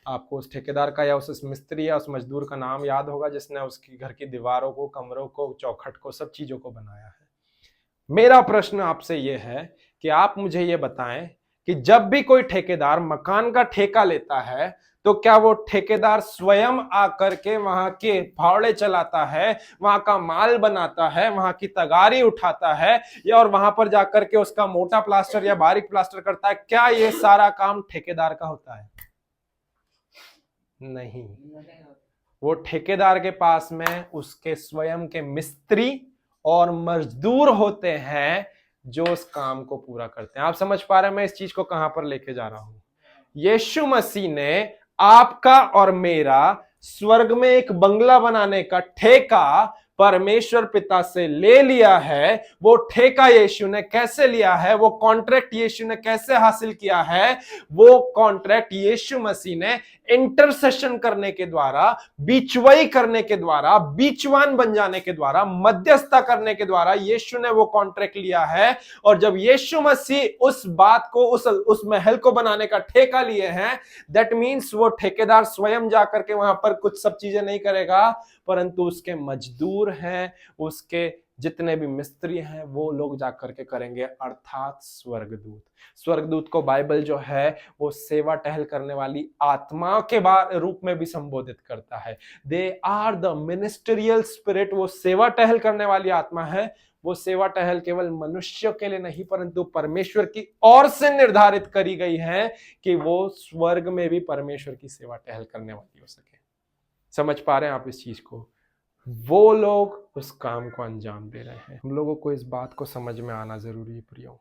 आपको उस ठेकेदार का या उस मिस्त्री या उस मजदूर का नाम याद होगा जिसने उसकी घर की दीवारों को, कमरों को, चौखट को, सब चीजों को बनाया है। मेरा प्रश्न आपसे यह है कि आप मुझे यह बताएं कि जब भी कोई ठेकेदार मकान का ठेका लेता है तो क्या वो ठेकेदार स्वयं आकर के वहां के फावड़े चलाता है, वहां का माल बनाता है, वहां की तगारी उठाता है, या और वहां पर जाकर के उसका मोटा प्लास्टर या बारीक प्लास्टर करता है? क्या ये सारा काम ठेकेदार का होता है? नहीं। वो ठेकेदार के पास में उसके स्वयं के मिस्त्री और मजदूर होते हैं जो उस काम को पूरा करते हैं। आप समझ पा रहे हैं मैं इस चीज को कहां पर लेके जा रहा हूं? यीशु मसीह ने आपका और मेरा स्वर्ग में एक बंगला बनाने का ठेका परमेश्वर पिता से ले लिया है। वो ठेका यीशु ने कैसे लिया है, वो कॉन्ट्रैक्ट यीशु ने कैसे हासिल किया है? वो कॉन्ट्रैक्ट यीशु मसीह ने इंटरसेशन करने के द्वारा, बीचवाई करने के द्वारा, बीचवान बन जाने के द्वारा, मध्यस्थता करने के द्वारा यीशु ने वो कॉन्ट्रैक्ट लिया है। और जब यीशु मसीह उस बात को, उस महल को बनाने का ठेका लिए हैं, दैट मीन्स वो ठेकेदार स्वयं जाकर के वहां पर कुछ सब चीजें नहीं करेगा, परंतु उसके मजदूर हैं, उसके जितने भी मिस्त्री हैं, वो लोग जाकर के करेंगे, अर्थात स्वर्गदूत। स्वर्गदूत को बाइबल जो है वो सेवा टहल करने वाली आत्मा के रूप में भी संबोधित करता है। They are the ministerial spirit. वो सेवा टहल करने वाली आत्मा है। वो सेवा टहल केवल मनुष्य के लिए नहीं, परंतु परमेश्वर की ओर से निर्धारित करी गई है कि वो स्वर्ग में भी परमेश्वर की सेवा टहल करने वाली हो सके। समझ पा रहे हैं आप इस चीज को? वो लोग उस काम को अंजाम दे रहे हैं। हम लोगों को इस बात को समझ में आना जरूरी है प्रियो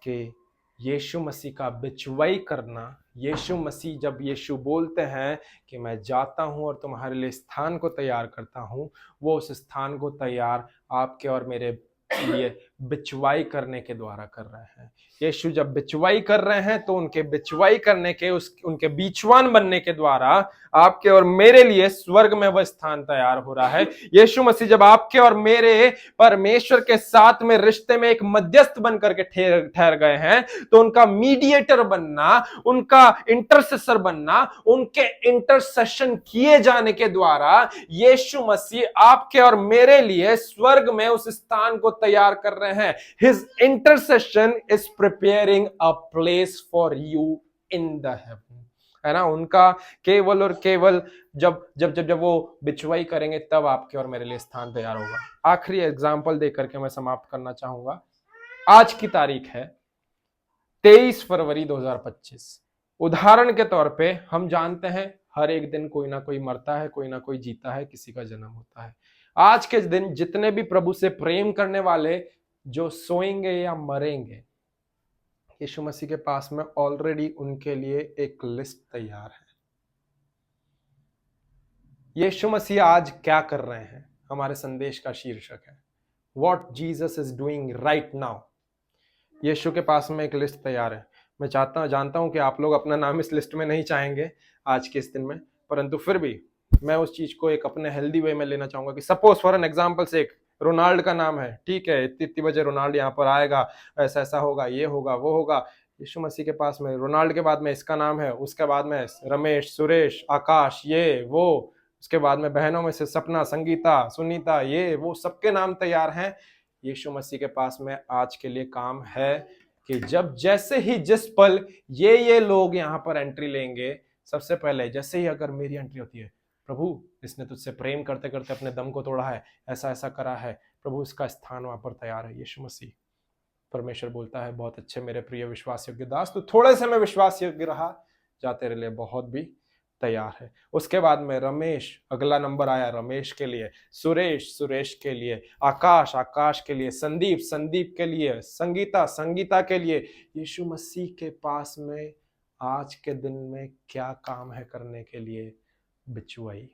कि यीशु मसीह का बिचवाई करना, यीशु मसीह जब यीशु बोलते हैं कि मैं जाता हूं और तुम्हारे लिए स्थान को तैयार करता हूं, वो उस स्थान को तैयार आपके और मेरे लिए बिचवाई करने के द्वारा कर रहे हैं। यीशु जब बिचवाई कर रहे हैं तो उनके बिचवाई करने के, उनके बीचवान बनने के द्वारा आपके और मेरे लिए स्वर्ग में वह स्थान तैयार हो रहा है। यीशु मसीह जब आपके और मेरे परमेश्वर के साथ में रिश्ते में एक मध्यस्थ बनकर के ठहर गए हैं, तो उनका मीडिएटर बनना, उनका इंटरसेसर बनना, उनके इंटरसेशन किए जाने के द्वारा यीशु मसीह आपके और मेरे लिए स्वर्ग में उस स्थान को तैयार कर रहे हैं। His intercession is preparing a place for you in the heaven, है ना। उनका केवल और केवल जब जब जब जब वो बिचवाई करेंगे तब आपके और मेरे लिए स्थान तैयार होगा। आखिरी एग्जाम्पल देकर करके मैं समाप्त करना चाहूंगा। आज की तारीख है 23 फरवरी 2025। उदाहरण के तौर पे हम जानते हैं हर एक दिन कोई ना कोई मरता है, कोई ना कोई जीता है, किसी का जन्म होता है। आज के दिन जितने भी प्रभु से प्रेम करने वाले जो सोएंगे या मरेंगे, यीशु मसीह के पास में ऑलरेडी उनके लिए एक लिस्ट तैयार है। यीशु मसीह आज क्या कर रहे हैं, हमारे संदेश का शीर्षक है what Jesus is doing right now. यीशु के पास में एक लिस्ट तैयार है। मैं जानता हूं कि आप लोग अपना नाम इस लिस्ट में नहीं चाहेंगे आज के इस दिन में, परंतु फिर भी मैं उस चीज को एक अपने हेल्दी वे में लेना चाहूंगा कि सपोज फॉर एन एग्जांपल से रोनाल्ड का नाम है, ठीक है, इतनी बजे रोनाल्ड यहाँ पर आएगा, ऐसा ऐसा होगा, ये होगा, वो होगा। यीशु मसीह के पास में रोनाल्ड के बाद में इसका नाम है, उसके बाद में रमेश, सुरेश, आकाश, ये वो उसके बाद में बहनों में से सपना, संगीता, सुनीता, ये वो सबके नाम तैयार हैं। यीशु मसीह के पास में आज के लिए काम है कि जब जैसे ही जिस पल ये लोग यहाँ पर एंट्री लेंगे, सबसे पहले जैसे ही अगर मेरी एंट्री होती है, प्रभु इसने तुझसे प्रेम करते करते अपने दम को तोड़ा है, ऐसा ऐसा करा है, प्रभु इसका स्थान वहां पर तैयार है। यीशु मसीह, परमेश्वर बोलता है, बहुत अच्छे मेरे प्रिय विश्वास योग्य दास, तो थोड़े से में विश्वास योग्य रहा, जा तेरे लिए बहुत भी तैयार है। उसके बाद में रमेश, अगला नंबर आया रमेश के लिए, सुरेश, सुरेश के लिए, आकाश, आकाश के लिए, संदीप, संदीप के लिए, संगीता, संगीता के लिए। यीशु मसीह के पास में आज के दिन में क्या काम है करने के लिए? बिचुआई।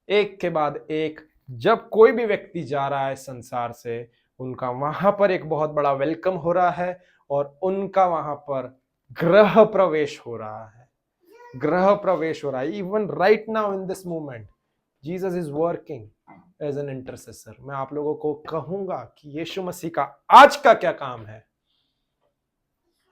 एक के बाद एक जब कोई भी व्यक्ति जा रहा है संसार से, उनका वहां पर एक बहुत बड़ा वेलकम हो रहा है और उनका वहां पर गृह प्रवेश हो रहा है। गृह प्रवेश हो रहा है। Even right now in this moment Jesus is working as an intercessor. मैं आप लोगों को कहूंगा कि यीशु मसीह का आज का क्या काम है?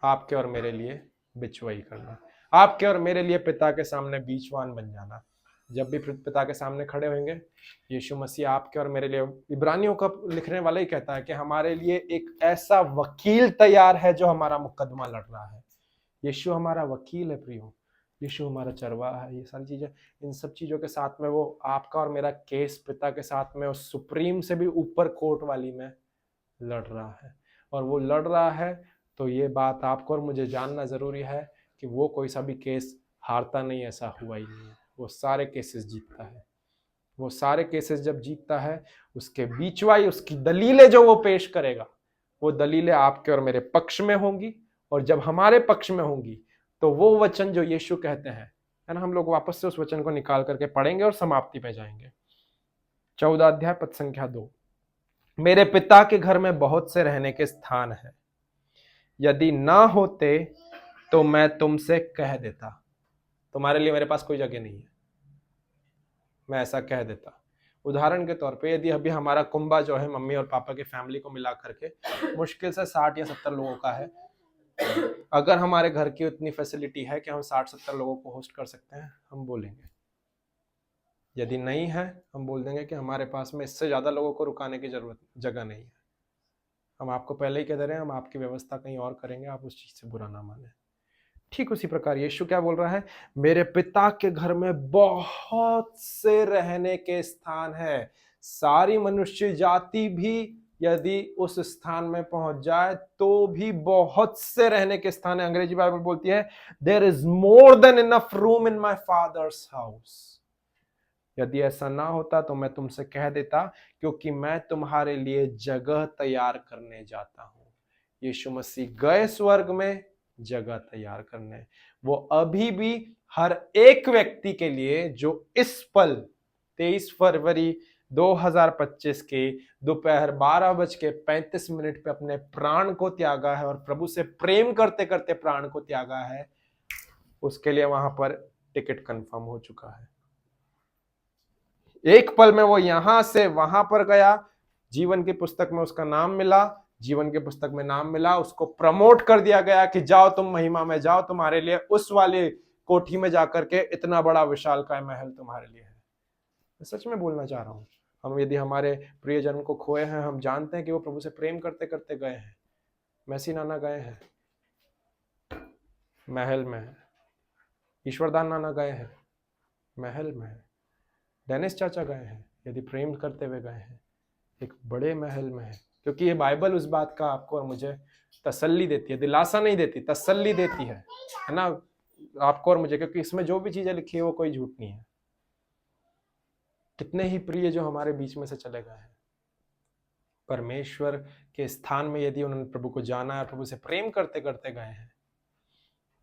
आपके और मेरे लिए बिचवाई करना, आपके और मेरे लिए पिता के सामने बीचवान बन जाना। जब भी पिता के सामने खड़े होंगे, यीशु मसीह आपके और मेरे लिए, इब्रानियों का लिखने वाला ही कहता है कि हमारे लिए एक ऐसा वकील तैयार है जो हमारा मुकदमा लड़ रहा है। यीशु हमारा वकील है प्रियो, यीशु हमारा चरवाहा है। ये सारी चीजें, इन सब चीजों के साथ में वो आपका और मेरा केस पिता के साथ में उस सुप्रीम से भी ऊपर कोर्ट वाली में लड़ रहा है। और वो लड़ रहा है तो ये बात आपको और मुझे जानना जरूरी है कि वो कोई सा भी केस हारता नहीं, ऐसा हुआ ही नहीं है। वो सारे केसेस जीतता है। वो सारे केसेस जब जीतता है, उसके बीचवाई, उसकी दलीलें जो वो पेश करेगा, वो दलीलें आपके और मेरे पक्ष में होंगी। और जब हमारे पक्ष में होंगी तो वो वचन जो यीशु कहते हैं, है ना, हम लोग वापस से उस वचन को निकाल करके पढ़ेंगे और समाप्ति पे जाएंगे। 14 अध्याय पद संख्या 2, मेरे पिता के घर में बहुत से रहने के स्थान है, यदि ना होते तो मैं तुमसे कह देता। तुम्हारे लिए मेरे पास कोई जगह नहीं है, मैं ऐसा कह देता। उदाहरण के तौर पे यदि अभी हमारा कुंभा जो है मम्मी और पापा की फैमिली को मिला करके मुश्किल से 60 या 70 लोगों का है, अगर हमारे घर की उतनी फैसिलिटी है कि हम 60-70 लोगों को होस्ट कर सकते हैं, हम बोलेंगे। यदि नहीं है, हम बोल देंगे कि हमारे पास में इससे ज्यादा लोगों को रुकाने की जगह नहीं है। हम आपको पहले ही कह दे रहे हैं, हम आपकी व्यवस्था कहीं और करेंगे, आप उस चीज से बुरा ना माने। ठीक उसी प्रकार यीशु क्या बोल रहा है? मेरे पिता के घर में बहुत से रहने के स्थान है। सारी मनुष्य जाति भी यदि उस स्थान में पहुंच जाए तो भी बहुत से रहने के स्थान है। अंग्रेजी बाइबल बोलती है, there is more than enough room in my father's house. यदि ऐसा ना होता तो मैं तुमसे कह देता, क्योंकि मैं तुम्हारे लिए जगह तैयार करने जाता हूं। यीशु मसीह गए स्वर्ग में जगह तैयार करने। वो अभी भी हर एक व्यक्ति के लिए जो इस पल 23 फरवरी 2025 के दोपहर 12:35 पे अपने प्राण को त्यागा है और प्रभु से प्रेम करते करते प्राण को त्यागा है, उसके लिए वहां पर टिकट कंफर्म हो चुका है। एक पल में वो यहां से वहां पर गया, जीवन की पुस्तक में उसका नाम मिला, जीवन की पुस्तक में नाम मिला, उसको प्रमोट कर दिया गया कि जाओ तुम महिमा में जाओ, तुम्हारे लिए उस वाले कोठी में जाकर के इतना बड़ा विशालकाय महल तुम्हारे लिए है। मैं सच में बोलना चाह रहा हूं, हम यदि हमारे प्रियजन को खोए हैं, हम जानते हैं कि वो प्रभु से प्रेम करते करते गए हैं। मैसी नाना गए हैं, महल में है। ईश्वरदान नाना गए हैं, महल में है। डेनिस चाचा गए हैं, यदि प्रेम करते हुए गए हैं, एक बड़े महल में है। क्योंकि ये बाइबल उस बात का आपको और मुझे तसल्ली देती है, दिलासा नहीं देती, तसल्ली देती है ना, आपको और मुझे, क्योंकि इसमें जो भी चीजें लिखी है वो कोई झूठ नहीं है। कितने ही प्रिय जो हमारे बीच में से चले गए हैं, परमेश्वर के स्थान में यदि उन्होंने प्रभु को जाना है, प्रभु से प्रेम करते करते गए हैं,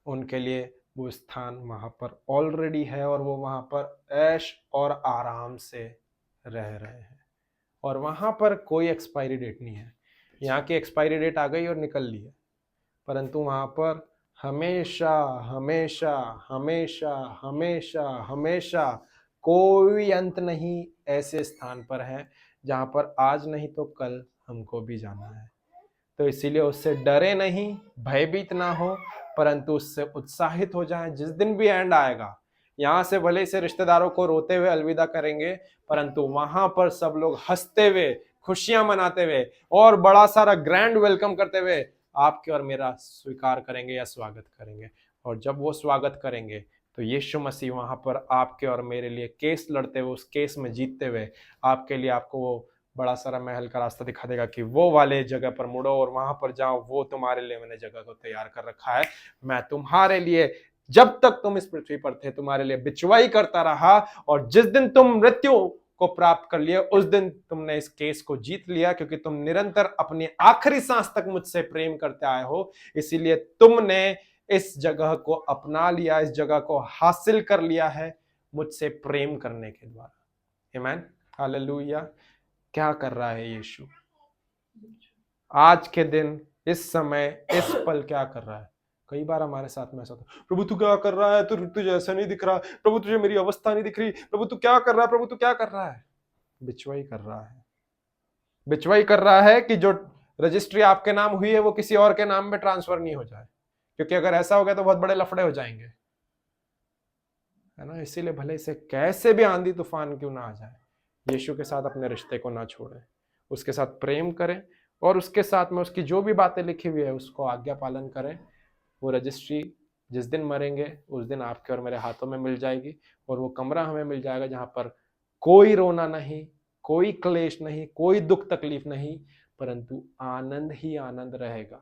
उनके लिए वो स्थान वहां पर ऑलरेडी है और वो वहां पर ऐश और आराम से रह रहे हैं। और वहां पर कोई एक्सपायरी डेट नहीं है। यहाँ की एक्सपायरी डेट आ गई और निकल ली है, परंतु वहां पर हमेशा हमेशा हमेशा हमेशा हमेशा कोई अंत नहीं ऐसे स्थान पर है जहां पर आज नहीं तो कल हमको भी जाना है। तो इसीलिए उससे डरे नहीं, भयभीत ना हो, परंतु उससे उत्साहित हो जाएं। जिस दिन भी एंड आएगा, यहाँ से भले से रिश्तेदारों को रोते हुए अलविदा करेंगे, परंतु वहां पर सब लोग हंसते हुए, खुशियां मनाते हुए और बड़ा सारा ग्रैंड वेलकम करते हुए आपके और मेरा स्वीकार करेंगे या स्वागत करेंगे। और जब वो स्वागत करेंगे तो यीशु मसीह वहां पर आपके और मेरे लिए केस लड़ते हुए, उस केस में जीतते हुए आपके लिए आपको वो बड़ा सारा महल का रास्ता दिखा देगा कि वो वाले जगह पर मुड़ो और वहां पर जाओ, वो तुम्हारे लिए मैंने जगह को तैयार कर रखा है। मैं तुम्हारे लिए जब तक तुम इस पृथ्वी पर थे तुम्हारे लिए बिचवाई करता रहा, और जिस दिन तुम मृत्यु को प्राप्त कर लिया उस दिन तुमने इस केस को जीत लिया, क्योंकि तुम निरंतर अपनी आखिरी सांस तक मुझसे प्रेम करते आए हो। इसीलिए तुमने इस जगह को अपना लिया, इस जगह को हासिल कर लिया है मुझसे प्रेम करने के द्वारा। आमीन, हालेलुया। क्या कर रहा है यीशु आज के दिन, इस समय, इस पल क्या कर रहा है? कई बार हमारे साथ में ऐसा होता है, प्रभु तू क्या कर रहा है, तुझे ऐसा नहीं दिख रहा, प्रभु तुझे मेरी अवस्था नहीं दिख रही, प्रभु तू क्या कर रहा है, प्रभु तू क्या कर रहा है? बिचवाई कर रहा है। बिचवाई कर रहा है कि जो रजिस्ट्री आपके नाम हुई है वो किसी और के नाम में ट्रांसफर नहीं हो जाए, क्योंकि अगर ऐसा हो गया तो बहुत बड़े लफड़े हो जाएंगे, है ना। इसीलिए भले से कैसे भी आंधी तूफान क्यों ना आ जाए, यीशु के साथ अपने रिश्ते को ना छोड़ें, उसके साथ प्रेम करें और उसके साथ में उसकी जो भी बातें लिखी हुई है उसको आज्ञा पालन करें। वो रजिस्ट्री जिस दिन मरेंगे उस दिन आपके और मेरे हाथों में मिल जाएगी, और वो कमरा हमें मिल जाएगा जहां पर कोई रोना नहीं, कोई क्लेश नहीं, कोई दुख तकलीफ नहीं, परंतु आनंद ही आनंद रहेगा,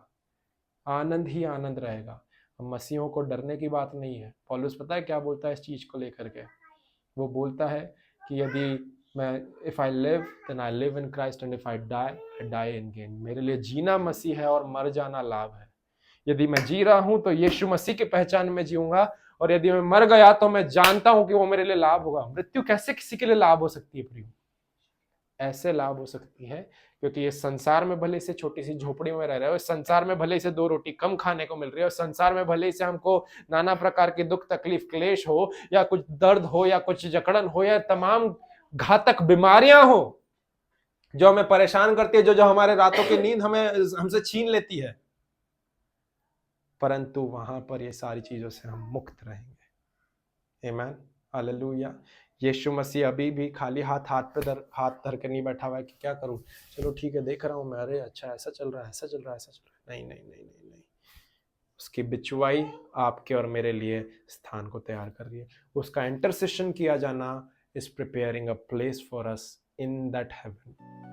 आनंद ही आनंद रहेगा। मसीहों को डरने की बात नहीं है। पौलुस पता है क्या बोलता है इस चीज को लेकर के? वो बोलता है कि यदि मैं if I live then I live in Christ and if I die in gain. मेरे लिए जीना मसीह है और मर जाना लाभ है। यदि मैं जी रहा हूं तो यीशु मसीह की पहचान में जीऊंगा, और यदि मैं मर गया तो मैं जानता हूं कि वो मेरे लिए लाभ होगा। मृत्यु कैसे किसी के लिए लाभ हो सकती है प्रियो? ऐसे लाभ हो सकती है क्योंकि ये संसार में भले से छोटी सी झोपड़ी में रह रहे हो, इस संसार में भले से 2 रोटी कम खाने को मिल रही है, और संसार में भले से हमको नाना प्रकार की दुख तकलीफ क्लेश हो, या कुछ दर्द हो, या कुछ जकड़न हो, या तमाम घातक बीमारियां हो जो हमें परेशान करती है, जो हमारे रातों की नींद हमसे छीन लेती है, परंतु वहां पर ये सारी चीजों से हम मुक्त रहेंगे। आमीन, हालेलुया। यीशु मसीह अभी भी खाली हाथ धर के नहीं बैठा हुआ है कि क्या करूं, चलो ठीक है देख रहा हूं मैं, अरे अच्छा ऐसा चल रहा है, ऐसा चल रहा है, ऐसा चल रहा है। नहीं नहीं नहीं नहीं नहीं, उसकी बिचवाई आपके और मेरे लिए स्थान को तैयार कर रही है। उसका इंटरसेशन किया जाना is preparing a place for us in that heaven.